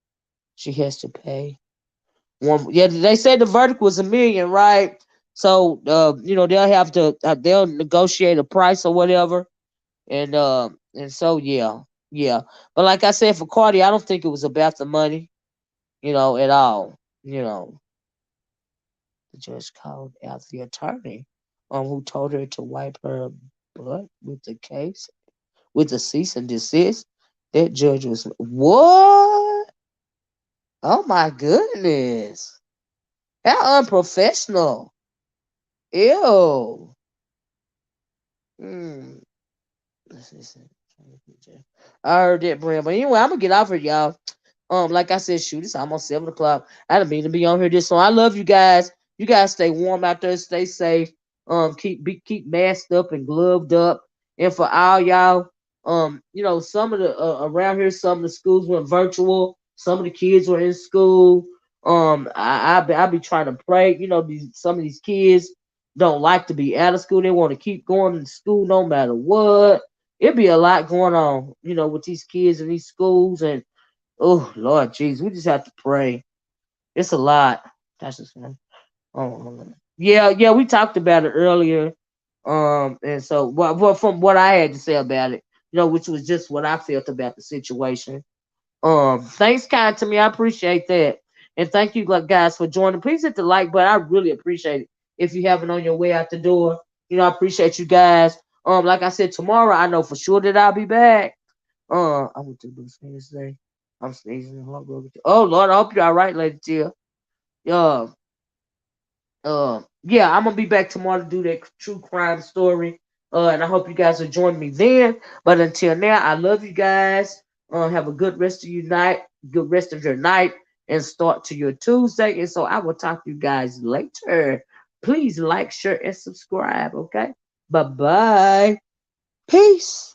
She has to pay one. Yeah, they said the verdict was 1 million, right? So they'll negotiate a price or whatever, and so yeah. But like I said, for Cardi, I don't think it was about the money, at all. The judge called out the attorney, who told her to wipe her butt with the case with the cease and desist. That judge was what? Oh my goodness! How unprofessional! Ew. Hmm. Listen. I heard that, Brand. But anyway, I'm gonna get off here, y'all. Like I said, shoot, it's almost 7 o'clock. I didn't mean to be on here this long. I love you guys. You guys stay warm out there, stay safe. Keep masked up and gloved up. And for all y'all, some of the around here, some of the schools went virtual. Some of the kids were in school. I be trying to pray. Some of these kids don't like to be out of school. They want to keep going to school no matter what. It'd be a lot going on, with these kids in these schools and oh Lord Jesus, we just have to pray. It's a lot. That's just one. Oh, hold on. Yeah, we talked about it earlier. And so, well, from what I had to say about it, which was just what I felt about the situation. Thanks, kind to me. I appreciate that, and thank you, guys, for joining. Please hit the like button. I really appreciate it. If you haven't on your way out the door, I appreciate you guys. Like I said, tomorrow I know for sure that I'll be back. I went to do this today. I'm sneezing. Oh Lord, I hope you're all right, Lady Tia. Uh, yeah, I'm gonna be back tomorrow to do that true crime story. And I hope you guys will join me then. But until now, I love you guys. Have a good rest of your night, good rest of your night, and start to your Tuesday. And so I will talk to you guys later. Please like, share, and subscribe. Okay. Bye bye. Peace.